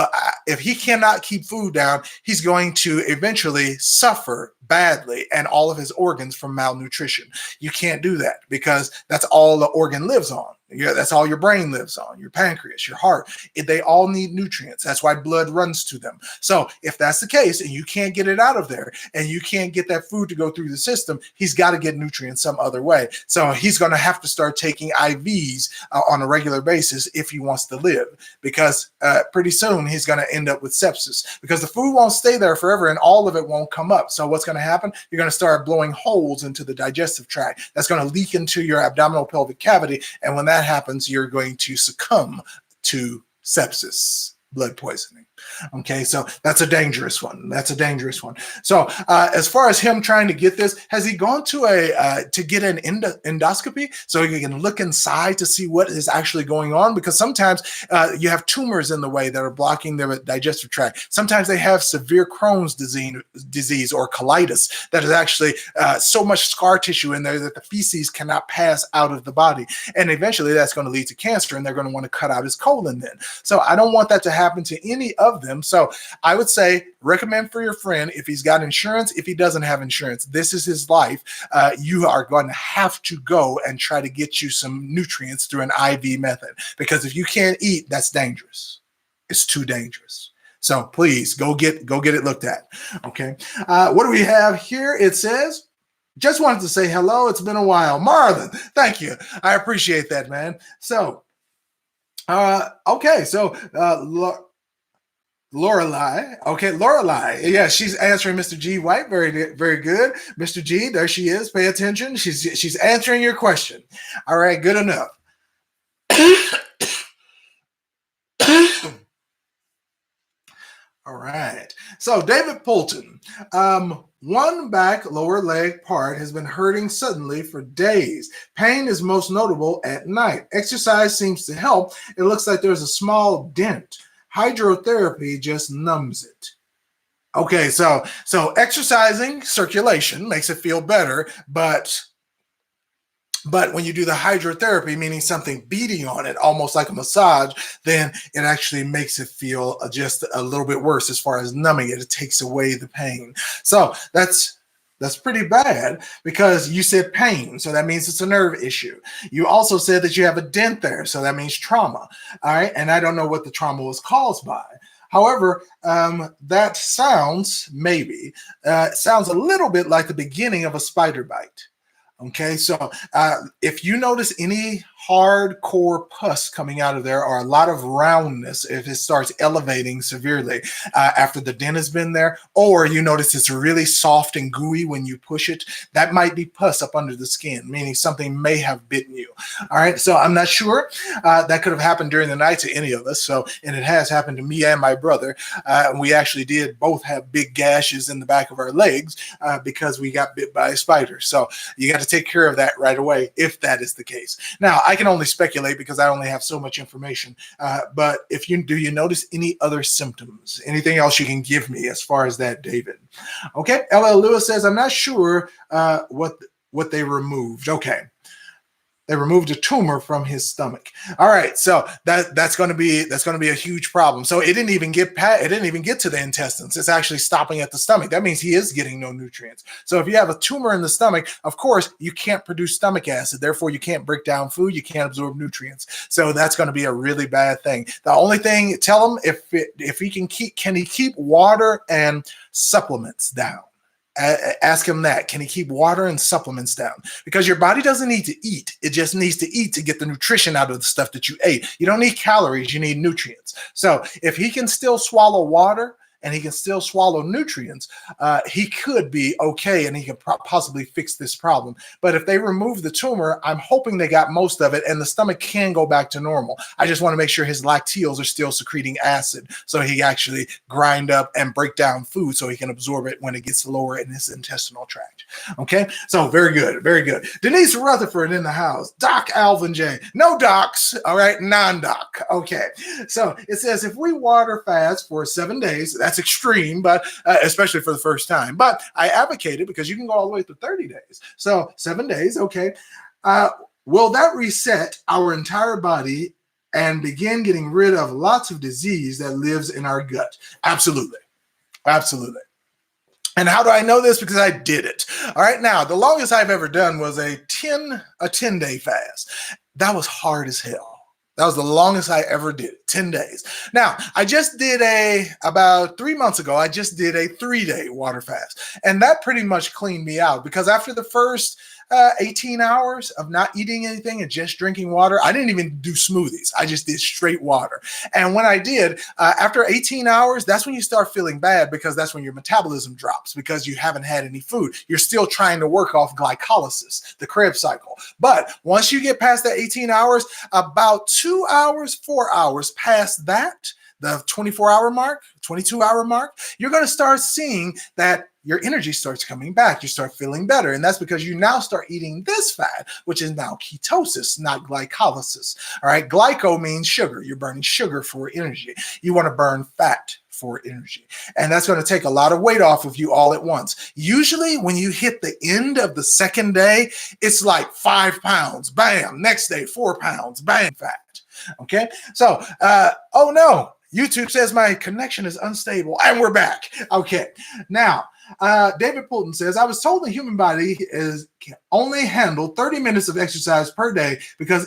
if he cannot keep food down, he's going to eventually suffer badly, and all of his organs from malnutrition. You can't do that, because that's all the organ lives on. Yeah, that's all your brain lives on, your pancreas, your heart. They all need nutrients. That's why blood runs to them. So if that's the case and you can't get it out of there and you can't get that food to go through the system, he's got to get nutrients some other way. So he's going to have to start taking IVs on a regular basis if he wants to live, because pretty soon he's going to end up with sepsis, because the food won't stay there forever and all of it won't come up. So what's going to happen? You're going to start blowing holes into the digestive tract. That's going to leak into your abdominal pelvic cavity. And when that happens, you're going to succumb to sepsis. blood poisoning. Okay, so that's a dangerous one. That's a dangerous one. So as far as him trying to get this, has he gone to to get an endoscopy so he can look inside to see what is actually going on? Because sometimes you have tumors in the way that are blocking their digestive tract. Sometimes they have severe Crohn's disease or colitis that is actually so much scar tissue in there that the feces cannot pass out of the body. And eventually that's going to lead to cancer, and they're going to want to cut out his colon then. So I don't want that to happen to any of them. So I would say recommend for your friend, if he's got insurance, if he doesn't have insurance, this is his life. You are going to have to go and try to get you some nutrients through an IV method, because if you can't eat, that's dangerous. It's too dangerous. So please go get it looked at. Okay. What do we have here? It says, just wanted to say hello. It's been a while. Marlon, thank you. I appreciate that, man. So, okay. So, Lorelei. Okay, Lorelei. Yeah, she's answering Mr. G. White. Very, very good. Mr. G, there she is. Pay attention. She's answering your question. All right, good enough. All right. So David Poulton, one back lower leg part has been hurting suddenly for days. Pain is most notable at night. Exercise seems to help. It looks like there's a small dent. Hydrotherapy just numbs it. Okay, so exercising, circulation makes it feel better, but when you do the hydrotherapy, meaning something beating on it, almost like a massage, then it actually makes it feel just a little bit worse as far as numbing it. It takes away the pain. So that's pretty bad, because you said pain, so that means it's a nerve issue. You also said that you have a dent there, so that means trauma. All right, and I don't know what the trauma was caused by. However, that sounds sounds a little bit like the beginning of a spider bite. Okay, so if you notice any hardcore pus coming out of there, or a lot of roundness, if it starts elevating severely after the dent has been there, or you notice it's really soft and gooey when you push it, that might be pus up under the skin, meaning something may have bitten you. All right, so I'm not sure. That could have happened during the night to any of us. So, and it has happened to me and my brother. We actually did both have big gashes in the back of our legs because we got bit by a spider. So you got to take care of that right away if that is the case. Now, I can only speculate because I only have so much information. But if you notice any other symptoms, anything else you can give me as far as that, David? Okay, LL Lewis says, I'm not sure what they removed. Okay. They removed a tumor from his stomach. All right, so that's going to be a huge problem. So it didn't even get to the intestines. It's actually stopping at the stomach. That means he is getting no nutrients. So if you have a tumor in the stomach, of course you can't produce stomach acid. Therefore, you can't break down food. You can't absorb nutrients. So that's going to be a really bad thing. The only thing, tell him if he can keep water and supplements down. Ask him that. Can he keep water and supplements down? Because your body doesn't need to eat. It just needs to eat to get the nutrition out of the stuff that you ate. You don't need calories. You need nutrients. So if he can still swallow water and he can still swallow nutrients, he could be okay, and he can possibly fix this problem. But if they remove the tumor, I'm hoping they got most of it, and the stomach can go back to normal. I just want to make sure his lacteals are still secreting acid, so he actually grind up and break down food so he can absorb it when it gets lower in his intestinal tract. Okay, so very good, very good. Denise Rutherford in the house. Doc Alvin J. No docs, all right, non-doc. Okay, so it says if we water fast for 7 days, that's extreme, but especially for the first time. But I advocate it because you can go all the way to 30 days. So 7 days, okay. Will that reset our entire body and begin getting rid of lots of disease that lives in our gut? Absolutely. Absolutely. And how do I know this? Because I did it. All right. Now, the longest I've ever done was a 10-day fast. That was hard as hell. That was the longest I ever did, 10 days. Now, I just did about 3 months ago, I just did a 3-day water fast. And that pretty much cleaned me out, because after the first 18 hours of not eating anything and just drinking water, I didn't even do smoothies. I just did straight water. And when I did, after 18 hours, that's when you start feeling bad, because that's when your metabolism drops, because you haven't had any food. You're still trying to work off glycolysis, the Krebs cycle. But once you get past that 18 hours, about 2 hours, 4 hours past that, the 24-hour mark, 22-hour mark, you're going to start seeing that your energy starts coming back. You start feeling better. And that's because you now start eating this fat, which is now ketosis, not glycolysis. All right. Glyco means sugar. You're burning sugar for energy. You want to burn fat for energy. And that's going to take a lot of weight off of you all at once. Usually when you hit the end of the second day, it's like 5 pounds, bam. Next day, 4 pounds, bam, fat. Okay. So, oh no, YouTube says my connection is unstable and we're back. Okay. Now, David Poulton says, I was told the human body can only handle 30 minutes of exercise per day because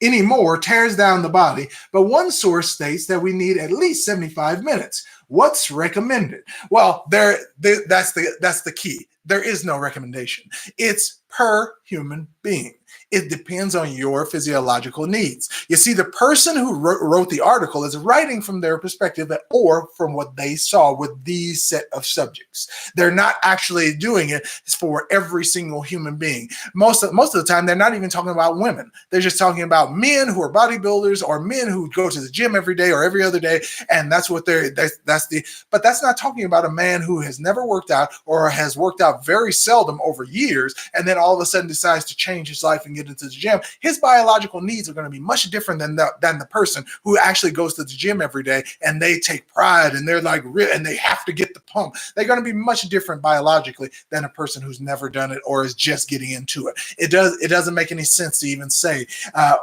any more tears down the body, but one source states that we need at least 75 minutes. What's recommended? Well, that's the key. There is no recommendation. It's per human being. It depends on your physiological needs. You see, the person who wrote the article is writing from their perspective or from what they saw with these set of subjects. They're not actually doing it for every single human being. Most of the time, they're not even talking about women. They're just talking about men who are bodybuilders or men who go to the gym every day or every other day. And that's what but that's not talking about a man who has never worked out or has worked out very seldom over years and then all of a sudden decides to change his life and get into the gym. His biological needs are going to be much different than the person who actually goes to the gym every day and they take pride and they're like and they have to get the pump. They're going to be much different biologically than a person who's never done it or is just getting into it. It doesn't make any sense to even say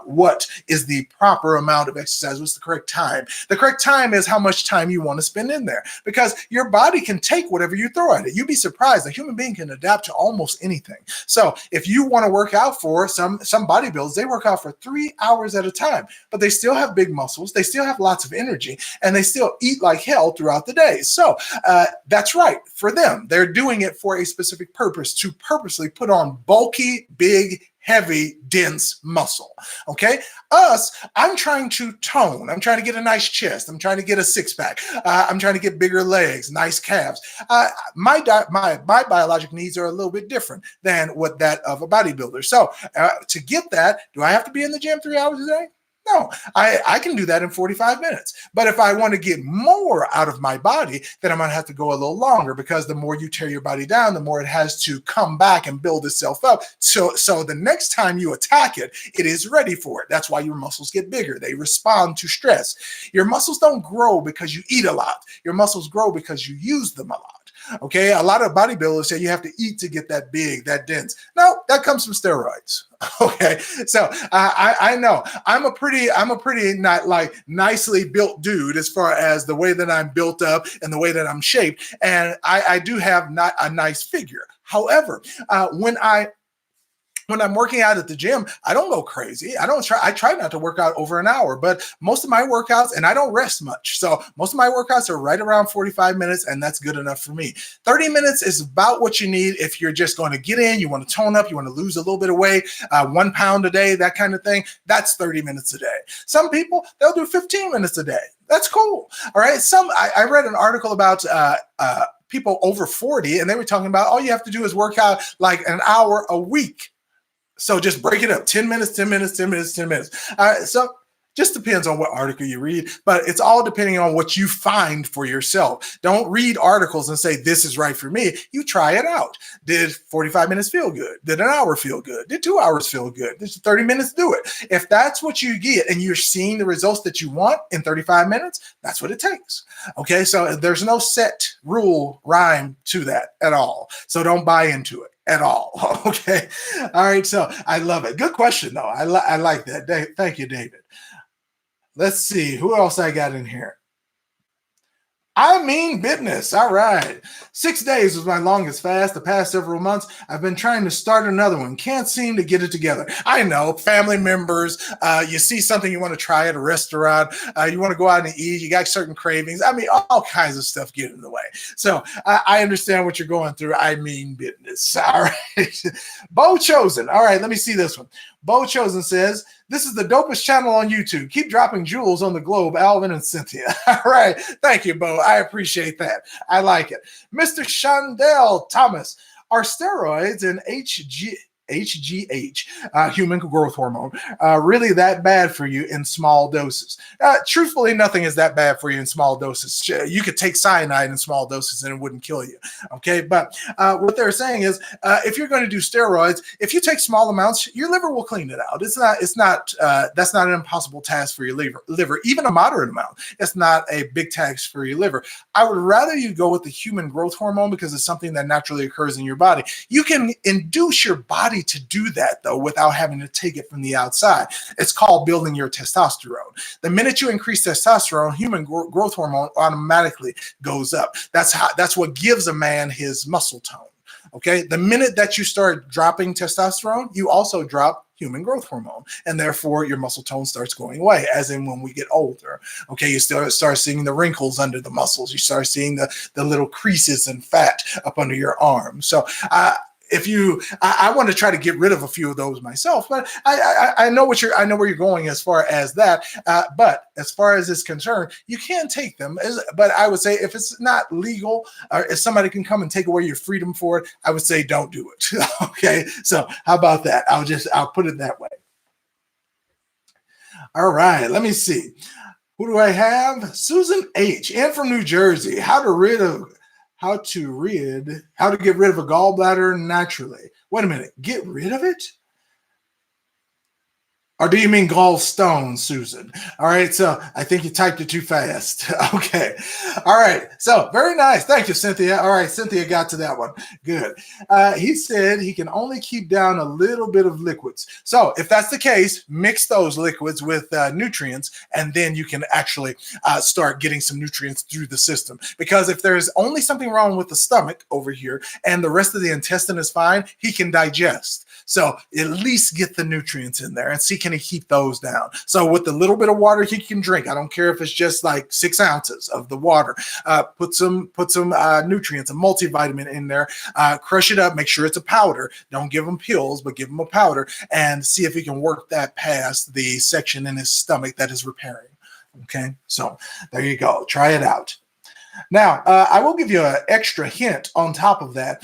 what is the proper amount of exercise. What's the correct time? The correct time is how much time you want to spend in there because your body can take whatever you throw at it. You'd be surprised. A human being can adapt to almost anything. So if you want to work out for some bodybuilders, they work out for 3 hours at a time, but they still have big muscles. They still have lots of energy and they still eat like hell throughout the day. So that's right. For them, they're doing it for a specific purpose to purposely put on bulky, big, heavy, dense muscle. Okay. I'm trying to tone. I'm trying to get a nice chest. I'm trying to get a six pack. I'm trying to get bigger legs, nice calves. My biologic needs are a little bit different than what that of a bodybuilder. So to get that, do I have to be in the gym 3 hours a day? No, I can do that in 45 minutes. But if I want to get more out of my body, then I'm going to have to go a little longer because the more you tear your body down, the more it has to come back and build itself up. So the next time you attack it, it is ready for it. That's why your muscles get bigger. They respond to stress. Your muscles don't grow because you eat a lot. Your muscles grow because you use them a lot. Okay, a lot of bodybuilders say you have to eat to get that big, that dense. No, that comes from steroids. Okay, so I know I'm a pretty not like nicely built dude as far as the way that I'm built up and the way that I'm shaped, and I do have not a nice figure. However, when I'm working out at the gym, I don't go crazy. I try not to work out over an hour, but most of my workouts, and I don't rest much. So most of my workouts are right around 45 minutes, and that's good enough for me. 30 minutes is about what you need if you're just going to get in, you want to tone up, you want to lose a little bit of weight, 1 pound a day, that kind of thing. That's 30 minutes a day. Some people, they'll do 15 minutes a day. That's cool. All right. I read an article about people over 40, and they were talking about all you have to do is work out like an hour a week. So just break it up, 10 minutes, 10 minutes, 10 minutes, 10 minutes. So just depends on what article you read, but it's all depending on what you find for yourself. Don't read articles and say, this is right for me. You try it out. Did 45 minutes feel good? Did an hour feel good? Did 2 hours feel good? Did 30 minutes do it? If that's what you get and you're seeing the results that you want in 35 minutes, that's what it takes. Okay, so there's no set rhyme to that at all. So don't buy into it at all. Okay. All right. So I love it. Good question though. I like that. Thank you, David. Let's see who else I got in here. I mean business. All right. 6 days was my longest fast. The past several months, I've been trying to start another one. Can't seem to get it together. I know, family members, you see something you want to try at a restaurant, you want to go out and eat, you got certain cravings. I mean, all kinds of stuff get in the way. So I understand what you're going through. I mean business. All right. Bo Chosen. All right, let me see this one. Bo Chosen says, this is the dopest channel on YouTube. Keep dropping jewels on the globe, Alvin and Cynthia. All right. Thank you, Bo. I appreciate that. I like it. Mr. Shandell Thomas, are steroids and HGH, human growth hormone, really that bad for you in small doses? Truthfully, nothing is that bad for you in small doses. You could take cyanide in small doses and it wouldn't kill you. Okay, but what they're saying is, if you're going to do steroids, if you take small amounts, your liver will clean it out. That's not an impossible task for your liver. Even a moderate amount, it's not a big task for your liver. I would rather you go with the human growth hormone because it's something that naturally occurs in your body. You can induce your body to do that though without having to take it from the outside. It's called building your testosterone. The minute you increase testosterone, human growth hormone automatically goes up. That's what gives a man his muscle tone. Okay, the minute that you start dropping testosterone, you also drop human growth hormone, and therefore your muscle tone starts going away, as in when we get older. Okay, you start seeing the wrinkles under the muscles, you start seeing the little creases and fat up under your arms. So I want to try to get rid of a few of those myself, but I know where you're going as far as that. But as far as it's concerned, you can take them. But I would say if it's not legal, or if somebody can come and take away your freedom for it, I would say don't do it. Okay, so how about that? I'll put it that way. All right, let me see. Who do I have? Susan H. in from New Jersey. How to get rid of a gallbladder naturally. Wait a minute, get rid of it? Or do you mean gallstones, Susan? All right, so I think you typed it too fast. Okay. All right, so very nice. Thank you, Cynthia. All right, Cynthia got to that one. Good. He said he can only keep down a little bit of liquids. So if that's the case, mix those liquids with nutrients, and then you can actually start getting some nutrients through the system. Because if there's only something wrong with the stomach over here and the rest of the intestine is fine, he can digest. So at least get the nutrients in there and see can he keep those down. So with the little bit of water he can drink, I don't care if it's just like 6 ounces of the water, put some nutrients, a multivitamin in there, crush it up, make sure it's a powder. Don't give him pills, but give him a powder and see if he can work that past the section in his stomach that is repairing. Okay, so there you go. Try it out. Now, I will give you an extra hint on top of that.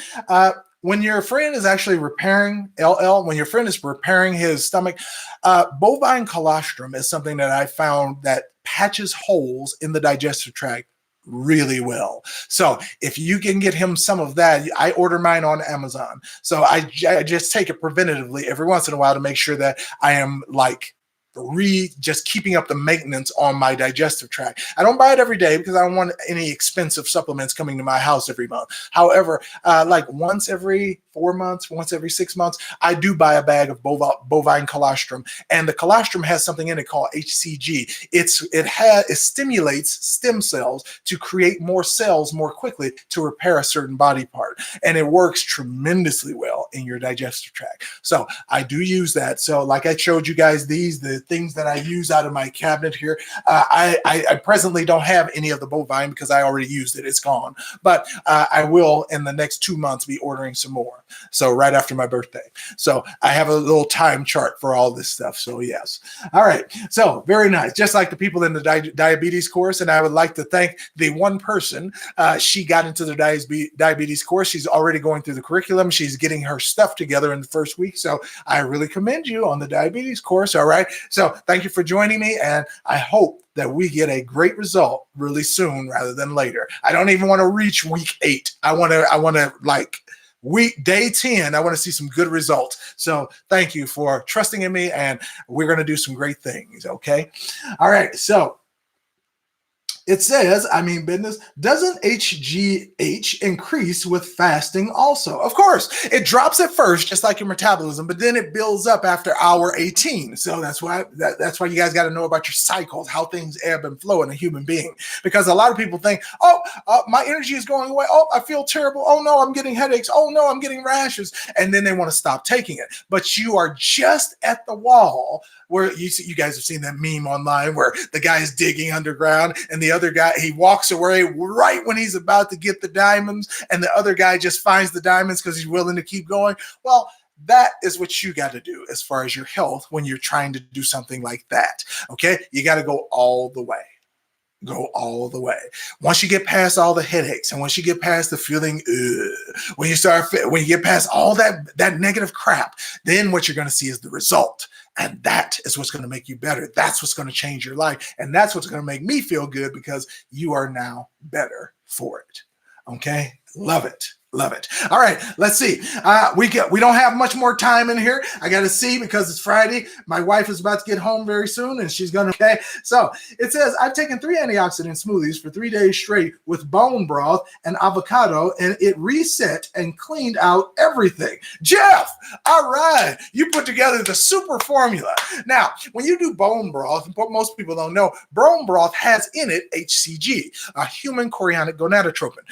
When your friend is actually repairing when your friend is repairing his stomach, bovine colostrum is something that I found that patches holes in the digestive tract really well. So if you can get him some of that, I order mine on Amazon. So I just take it preventatively every once in a while to make sure that I am like just keeping up the maintenance on my digestive tract. I don't buy it every day because I don't want any expensive supplements coming to my house every month. However, like once every 4 months, once every 6 months, I do buy a bag of bovine colostrum, and the colostrum has something in it called HCG. It stimulates stem cells to create more cells more quickly to repair a certain body part, and it works tremendously well in your digestive tract. So I do use that. So like I showed you guys the things that I use out of my cabinet here. I presently don't have any of the bovine because I already used it. It's gone. But I will in the next 2 months be ordering some more. So right after my birthday. So I have a little time chart for all this stuff. So yes. All right. So very nice. Just like the people in the diabetes course. And I would like to thank the one person. She got into the diabetes course. She's already going through the curriculum. She's getting her stuff together in the first week. So I really commend you on the diabetes course. All right. So thank you for joining me, and I hope that we get a great result really soon rather than later. I don't even want to reach week 8. I want to like day 10. I want to see some good results. So thank you for trusting in me, and we're going to do some great things. Okay. All right. So it says, business, doesn't HGH increase with fasting also? Of course, it drops at first, just like your metabolism, but then it builds up after hour 18. So that's why you guys got to know about your cycles, how things ebb and flow in a human being. Because a lot of people think, my energy is going away. Oh, I feel terrible. Oh no, I'm getting headaches. Oh no, I'm getting rashes. And then they want to stop taking it. But you are just at the wall where you guys have seen that meme online where the guy is digging underground and the other guy, he walks away right when he's about to get the diamonds, and the other guy just finds the diamonds because he's willing to keep going. Well, that is what you got to do as far as your health when you're trying to do something like that. Okay, you got to go all the way. go all the way. Once you get past all the headaches, and once you get past the feeling, when you get past all that negative crap, then what you're going to see is the result. And that is what's going to make you better. That's what's going to change your life. And that's what's going to make me feel good, because you are now better for it. Okay? Love it. Love it. All right, let's see. We don't have much more time in here. I got to see, because it's Friday. My wife is about to get home very soon, and she's going to. Okay. So it says, I've taken 3 antioxidant smoothies for 3 days straight with bone broth and avocado, and it reset and cleaned out everything. Jeff, all right, you put together the super formula. Now, when you do bone broth, what most people don't know, bone broth has in it HCG, a human chorionic gonadotropin.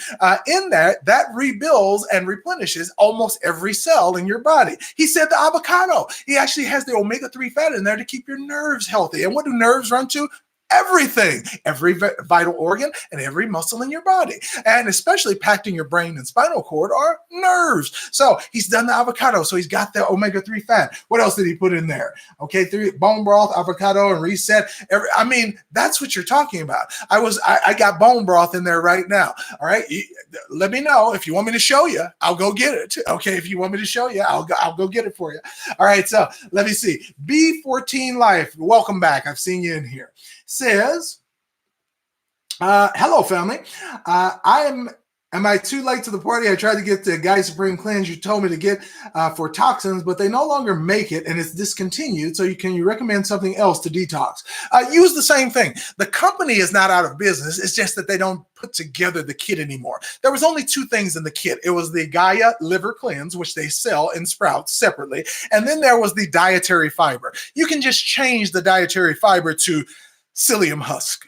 In that rebuilds and replenishes almost every cell in your body. He said the avocado, he actually has the omega-3 fat in there to keep your nerves healthy. And what do nerves run to? Everything, every vital organ and every muscle in your body, and especially packed in your brain and spinal cord are nerves. So he's done the avocado, so he's got the omega-3 fat. What else did he put in there? Okay, 3 bone broth, avocado, and reset. I mean, that's what you're talking about. I got bone broth in there right now. All right, let me know if you want me to show you. I'll go get it. Okay, if you want me to show you, I'll go get it for you. All right, so let me see. B14 Life, welcome back. I've seen you in here. Says, hello, family. Am I too late to the party? I tried to get the Guy Supreme cleanse you told me to get for toxins, but they no longer make it and it's discontinued. So can you recommend something else to detox? Use the same thing. The company is not out of business. It's just that they don't put together the kit anymore. There was only 2 things in the kit. It was the Gaia Liver Cleanse, which they sell in Sprouts separately. And then there was the dietary fiber. You can just change the dietary fiber to psyllium husk.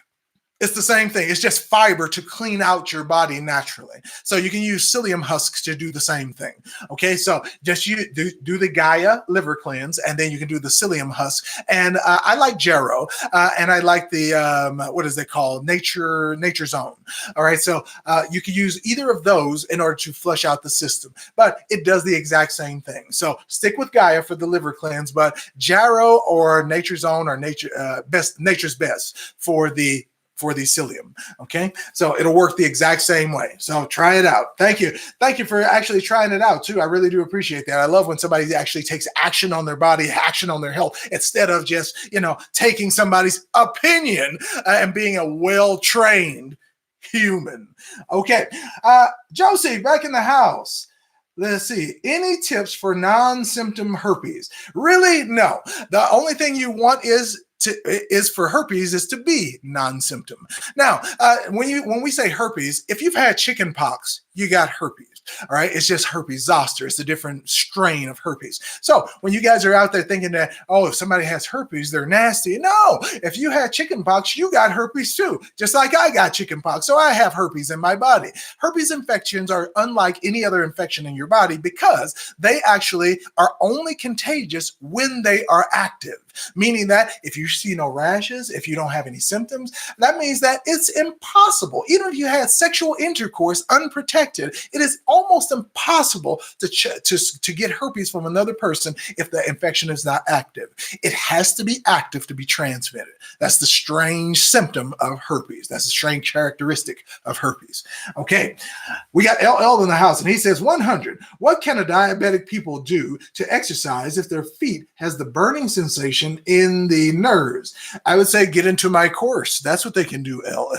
It's the same thing. It's just fiber to clean out your body naturally. So you can use psyllium husks to do the same thing. Okay, so just do the Gaia liver cleanse, and then you can do the psyllium husk. And I like Jarrow, and I like the what is it called? Nature Zone. All right, so you can use either of those in order to flush out the system, but it does the exact same thing. So stick with Gaia for the liver cleanse, but Jarrow or Nature Zone or Nature's Best for the psyllium. Okay, so it'll work the exact same way. So try it out. Thank you for actually trying it out too. I really do appreciate that. I love when somebody actually takes action on their body, action on their health, instead of just taking somebody's opinion and being a well-trained human. Okay, Josie, back in the house. Let's see. Any tips for non-symptom herpes? Really? No. The only thing you want is for herpes is to be non-symptom. Now, when we say herpes, if you've had chicken pox, you got herpes. All right, it's just herpes zoster. It's a different strain of herpes. So when you guys are out there thinking that, oh, if somebody has herpes, they're nasty. No, if you had chicken pox, you got herpes too, just like I got chicken pox. So I have herpes in my body. Herpes infections are unlike any other infection in your body because they actually are only contagious when they are active. Meaning that if you see no rashes, if you don't have any symptoms, that means that it's impossible. Even if you had sexual intercourse unprotected, it is almost impossible to get herpes from another person if the infection is not active. It has to be active to be transmitted. That's the strange symptom of herpes. That's a strange characteristic of herpes. Okay, we got LL in the house, and he says 100. What can a diabetic people do to exercise if their feet has the burning sensation in the nerves? I would say get into my course. That's what they can do, LL.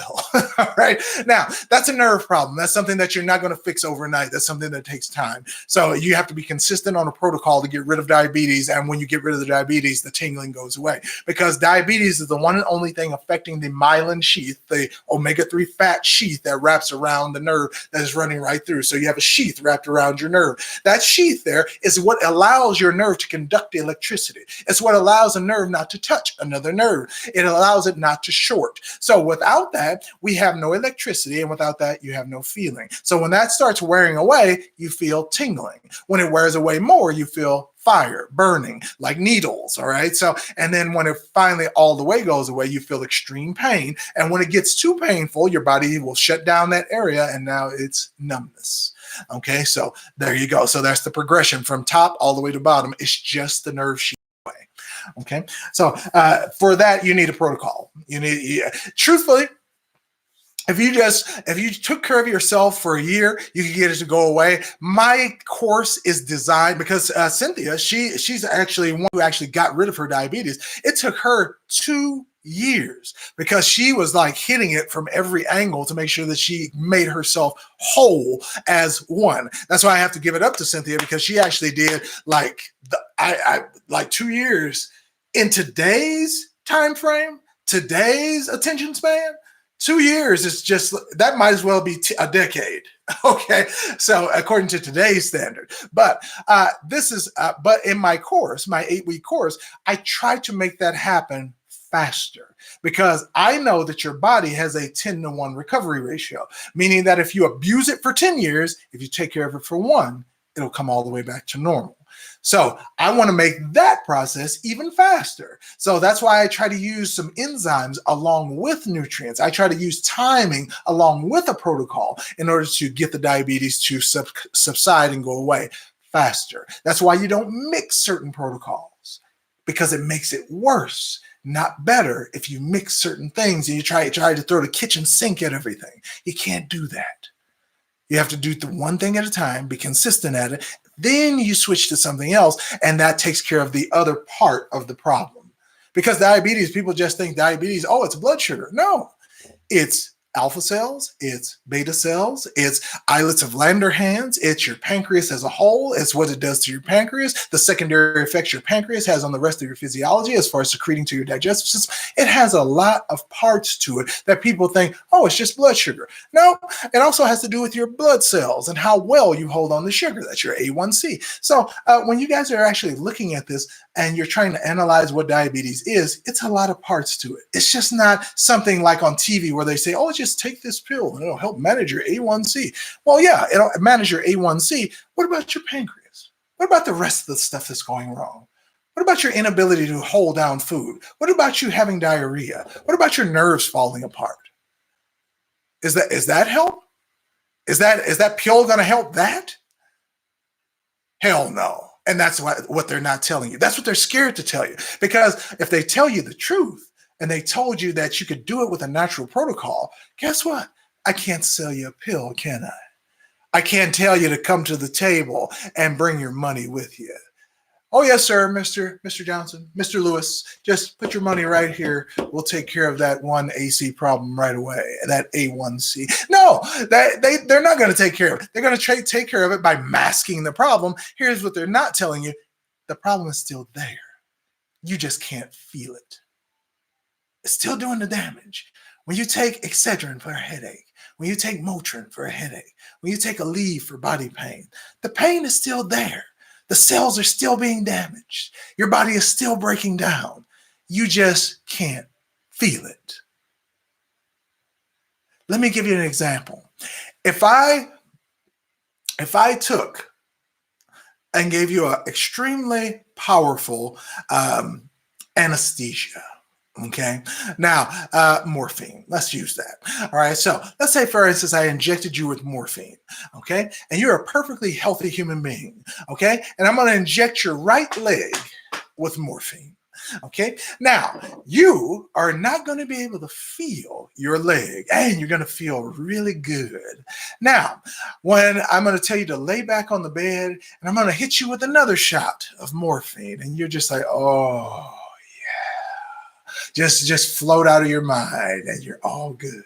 All right. Now, that's a nerve problem. That's something that you're not going to fix overnight. That's something that takes time. So you have to be consistent on a protocol to get rid of diabetes. And when you get rid of the diabetes, the tingling goes away, because diabetes is the one and only thing affecting the myelin sheath, the omega-3 fat sheath that wraps around the nerve that is running right through. So you have a sheath wrapped around your nerve. That sheath there is what allows your nerve to conduct the electricity. It's what allows a nerve not to touch another nerve. It allows it not to short. So without that, we have no electricity, and without that, you have no feeling. So when that starts wearing away, you feel tingling. When it wears away more, you feel fire, burning, like needles, all right? So, and then when it finally all the way goes away, you feel extreme pain. And when it gets too painful, your body will shut down that area, and now it's numbness. Okay, so there you go. So that's the progression from top all the way to bottom. It's just the nerve sheath. Okay, so for that, you need a protocol. Truthfully, if you took care of yourself for a year, you could get it to go away. My course is designed because Cynthia, she's actually one who actually got rid of her diabetes. It took her 2 years because she was like hitting it from every angle to make sure that she made herself whole as one. That's why I have to give it up to Cynthia, because she actually did like I like 2 years in today's time frame, today's attention span. 2 years is just, that might as well be a decade. Okay, so according to today's standard, but but in my course, my 8-week course, I try to make that happen faster, because I know that your body has a 10-to-1 recovery ratio, meaning that if you abuse it for 10 years, if you take care of it for one, it'll come all the way back to normal. So I want to make that process even faster. So that's why I try to use some enzymes along with nutrients. I try to use timing along with a protocol in order to get the diabetes to subside and go away faster. That's why you don't mix certain protocols, because it makes it worse, not better. If you mix certain things and you try to throw the kitchen sink at everything, you can't do that. You have to do the one thing at a time, be consistent at it. Then you switch to something else, and that takes care of the other part of the problem. Because diabetes, people just think diabetes, oh, it's blood sugar. No, it's alpha cells, it's beta cells, it's islets of Langerhans, it's your pancreas as a whole, it's what it does to your pancreas, the secondary effects your pancreas has on the rest of your physiology as far as secreting to your digestive system. It has a lot of parts to it that people think, oh, it's just blood sugar. No, it also has to do with your blood cells and how well you hold on to sugar. That's your A1C. So when you guys are actually looking at this and you're trying to analyze what diabetes is, it's a lot of parts to it. It's just not something like on TV where they say, oh, just take this pill and it'll help manage your A1C. Well, yeah, it'll manage your A1C. What about your pancreas? What about the rest of the stuff that's going wrong? What about your inability to hold down food? What about you having diarrhea? What about your nerves falling apart? Is that help? Is that pill going to help that? Hell no. And that's what they're not telling you. That's what they're scared to tell you. Because if they tell you the truth and they told you that you could do it with a natural protocol, guess what? I can't sell you a pill, can I? I can't tell you to come to the table and bring your money with you. Oh, yes, sir, Mr. Johnson, Mr. Lewis, just put your money right here. We'll take care of that one AC problem right away, that A1C. No, they're not going to take care of it. They're going to take care of it by masking the problem. Here's what they're not telling you. The problem is still there. You just can't feel it. It's still doing the damage. When you take Excedrin for a headache, when you take Motrin for a headache, when you take Aleve for body pain, the pain is still there. The cells are still being damaged. Your body is still breaking down. You just can't feel it. Let me give you an example. If I took and gave you an extremely powerful anesthesia, okay, now morphine, let's use that. All right, so let's say, for instance, I injected you with morphine, okay, and you're a perfectly healthy human being, okay, and I'm going to inject your right leg with morphine. Okay, now you are not going to be able to feel your leg, and you're going to feel really good. Now, when I'm going to tell you to lay back on the bed, and I'm going to hit you with another shot of morphine, and you're just like, oh, just float out of your mind and you're all good.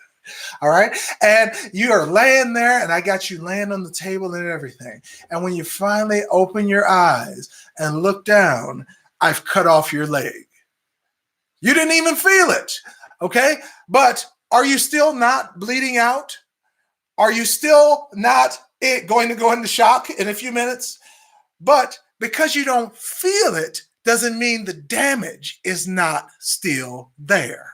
All right. And you are laying there, and I got you laying on the table and everything. And when you finally open your eyes and look down, I've cut off your leg. You didn't even feel it. Okay. But are you still not bleeding out? Are you still not going to go into shock in a few minutes? But because you don't feel it, doesn't mean the damage is not still there.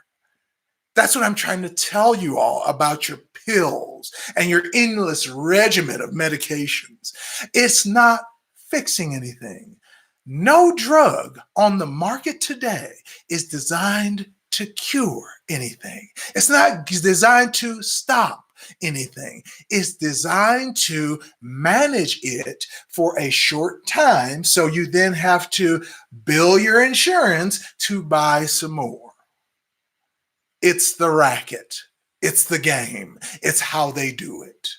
That's what I'm trying to tell you all about your pills and your endless regimen of medications. It's not fixing anything. No drug on the market today is designed to cure anything. It's not designed to stop anything. It's designed to manage it for a short time, so you then have to bill your insurance to buy some more. It's the racket. It's the game. It's how they do it.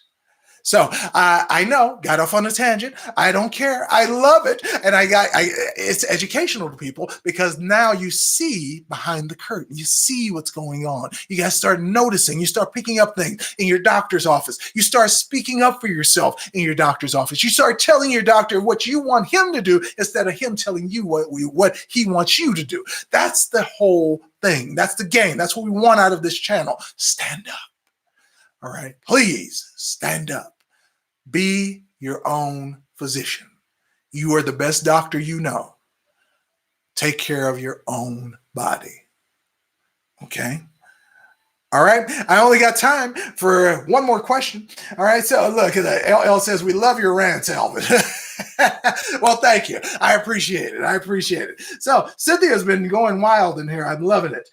So I know, got off on a tangent. I don't care. I love it, and it's educational to people because now you see behind the curtain. You see what's going on. You guys start noticing. You start picking up things in your doctor's office. You start speaking up for yourself in your doctor's office. You start telling your doctor what you want him to do instead of him telling you what he wants you to do. That's the whole thing. That's the game. That's what we want out of this channel. Stand up. All right, please stand up. Be your own physician. You are the best doctor you know. Take care of your own body. Okay? All right. I only got time for one more question. All right. So look, LL says, we love your rants, Alvin. Well, thank you. I appreciate it. So Cynthia's been going wild in here. I'm loving it.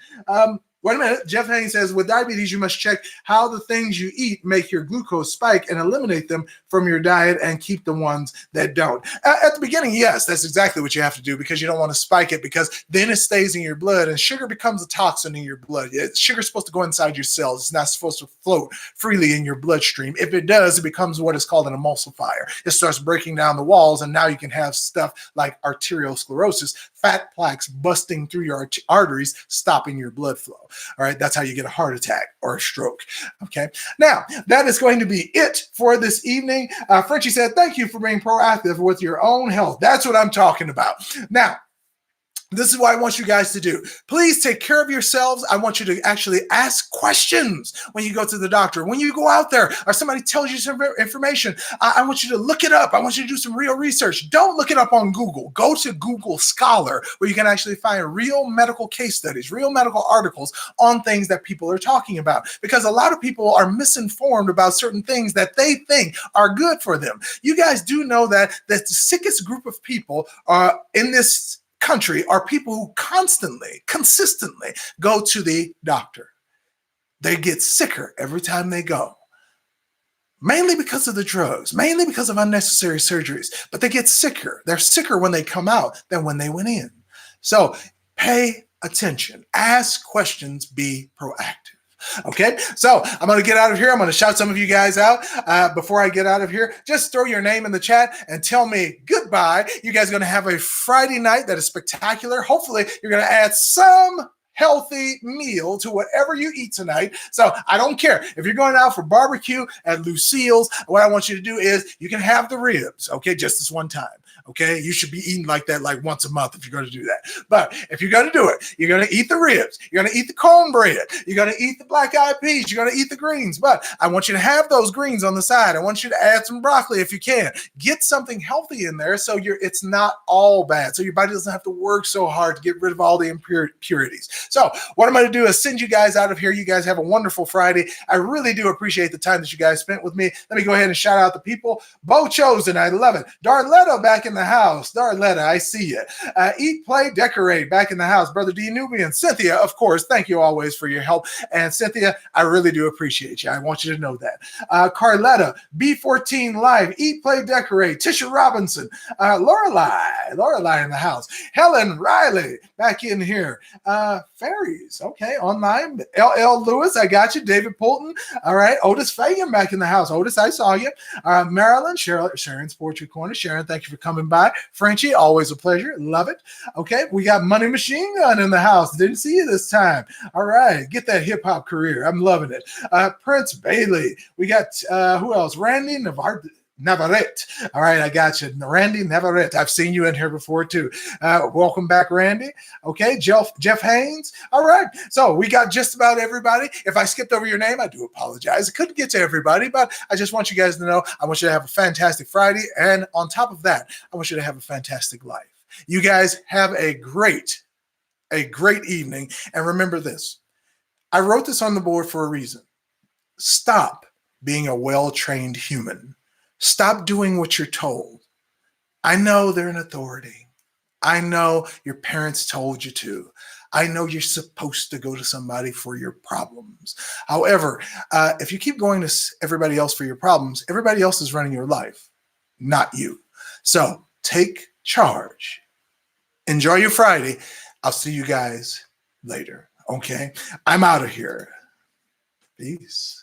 Wait a minute. Jeff Haynes says, with diabetes, you must check how the things you eat make your glucose spike and eliminate them from your diet and keep the ones that don't. At the beginning, yes, that's exactly what you have to do because you don't want to spike it because then it stays in your blood and sugar becomes a toxin in your blood. Sugar's supposed to go inside your cells. It's not supposed to float freely in your bloodstream. If it does, it becomes what is called an emulsifier. It starts breaking down the walls, and now you can have stuff like arteriosclerosis, fat plaques busting through your arteries, stopping your blood flow. All right, that's how you get a heart attack or a stroke. Okay, now that is going to be it for this evening. Frenchie said, thank you for being proactive with your own health. That's what I'm talking about. Now, this is what I want you guys to do. Please take care of yourselves. I want you to actually ask questions when you go to the doctor. When you go out there or somebody tells you some information, I want you to look it up. I want you to do some real research. Don't look it up on Google. Go to Google Scholar where you can actually find real medical case studies, real medical articles on things that people are talking about. Because a lot of people are misinformed about certain things that they think are good for them. You guys do know that the sickest group of people are in this country are people who consistently go to the doctor. They get sicker every time they go, mainly because of the drugs, mainly because of unnecessary surgeries, but they get sicker. They're sicker when they come out than when they went in. So pay attention, ask questions, be proactive. Okay, so I'm going to get out of here. I'm going to shout some of you guys out. Before I get out of here, just throw your name in the chat and tell me goodbye. You guys are going to have a Friday night that is spectacular. Hopefully, you're going to add some healthy meal to whatever you eat tonight. So I don't care if you're going out for barbecue at Lucille's. What I want you to do is you can have the ribs, okay, just this one time. Okay, you should be eating like that like once a month if you're going to do that. But if you're going to do it, you're going to eat the ribs. You're going to eat the cornbread. You're going to eat the black eyed peas. You're going to eat the greens. But I want you to have those greens on the side. I want you to add some broccoli if you can. Get something healthy in there so it's not all bad. So your body doesn't have to work so hard to get rid of all the impurities. So what I'm going to do is send you guys out of here. You guys have a wonderful Friday. I really do appreciate the time that you guys spent with me. Let me go ahead and shout out the people. Bo Chosen, I love it. Darletta back in the house. Darletta, I see you. Eat, Play, Decorate back in the house. Brother D. Nubian. Cynthia, of course, thank you always for your help. And Cynthia, I really do appreciate you. I want you to know that. Carletta, B14 Live, Eat, Play, Decorate. Tisha Robinson. Lorelei in the house. Helen Riley back in here. Fairies, okay, online. LL Lewis, I got you. David Poulton, all right. Otis Fagan back in the house. Otis, I saw you. Marilyn, Sharon's Poetry Corner. Sharon, thank you for coming by. Frenchie, always a pleasure. Love it. Okay, we got Money Machine Gun in the house. Didn't see you this time. All right, get that hip hop career. I'm loving it. Prince Bailey. We got who else? Randy Navarrete. All right, I got you. Randy Navarrete. I've seen you in here before too. Welcome back, Randy. Okay, Jeff Haynes. All right, so we got just about everybody. If I skipped over your name, I do apologize. I couldn't get to everybody, but I just want you guys to know I want you to have a fantastic Friday. And on top of that, I want you to have a fantastic life. You guys have a great evening. And remember this. I wrote this on the board for a reason. Stop being a well-trained human. Stop doing what you're told. I know they're an authority. I know your parents told you to. I know you're supposed to go to somebody for your problems. However, if you keep going to everybody else for your problems, everybody else is running your life, not you. So take charge. Enjoy your Friday. I'll see you guys later. Okay? I'm out of here. Peace.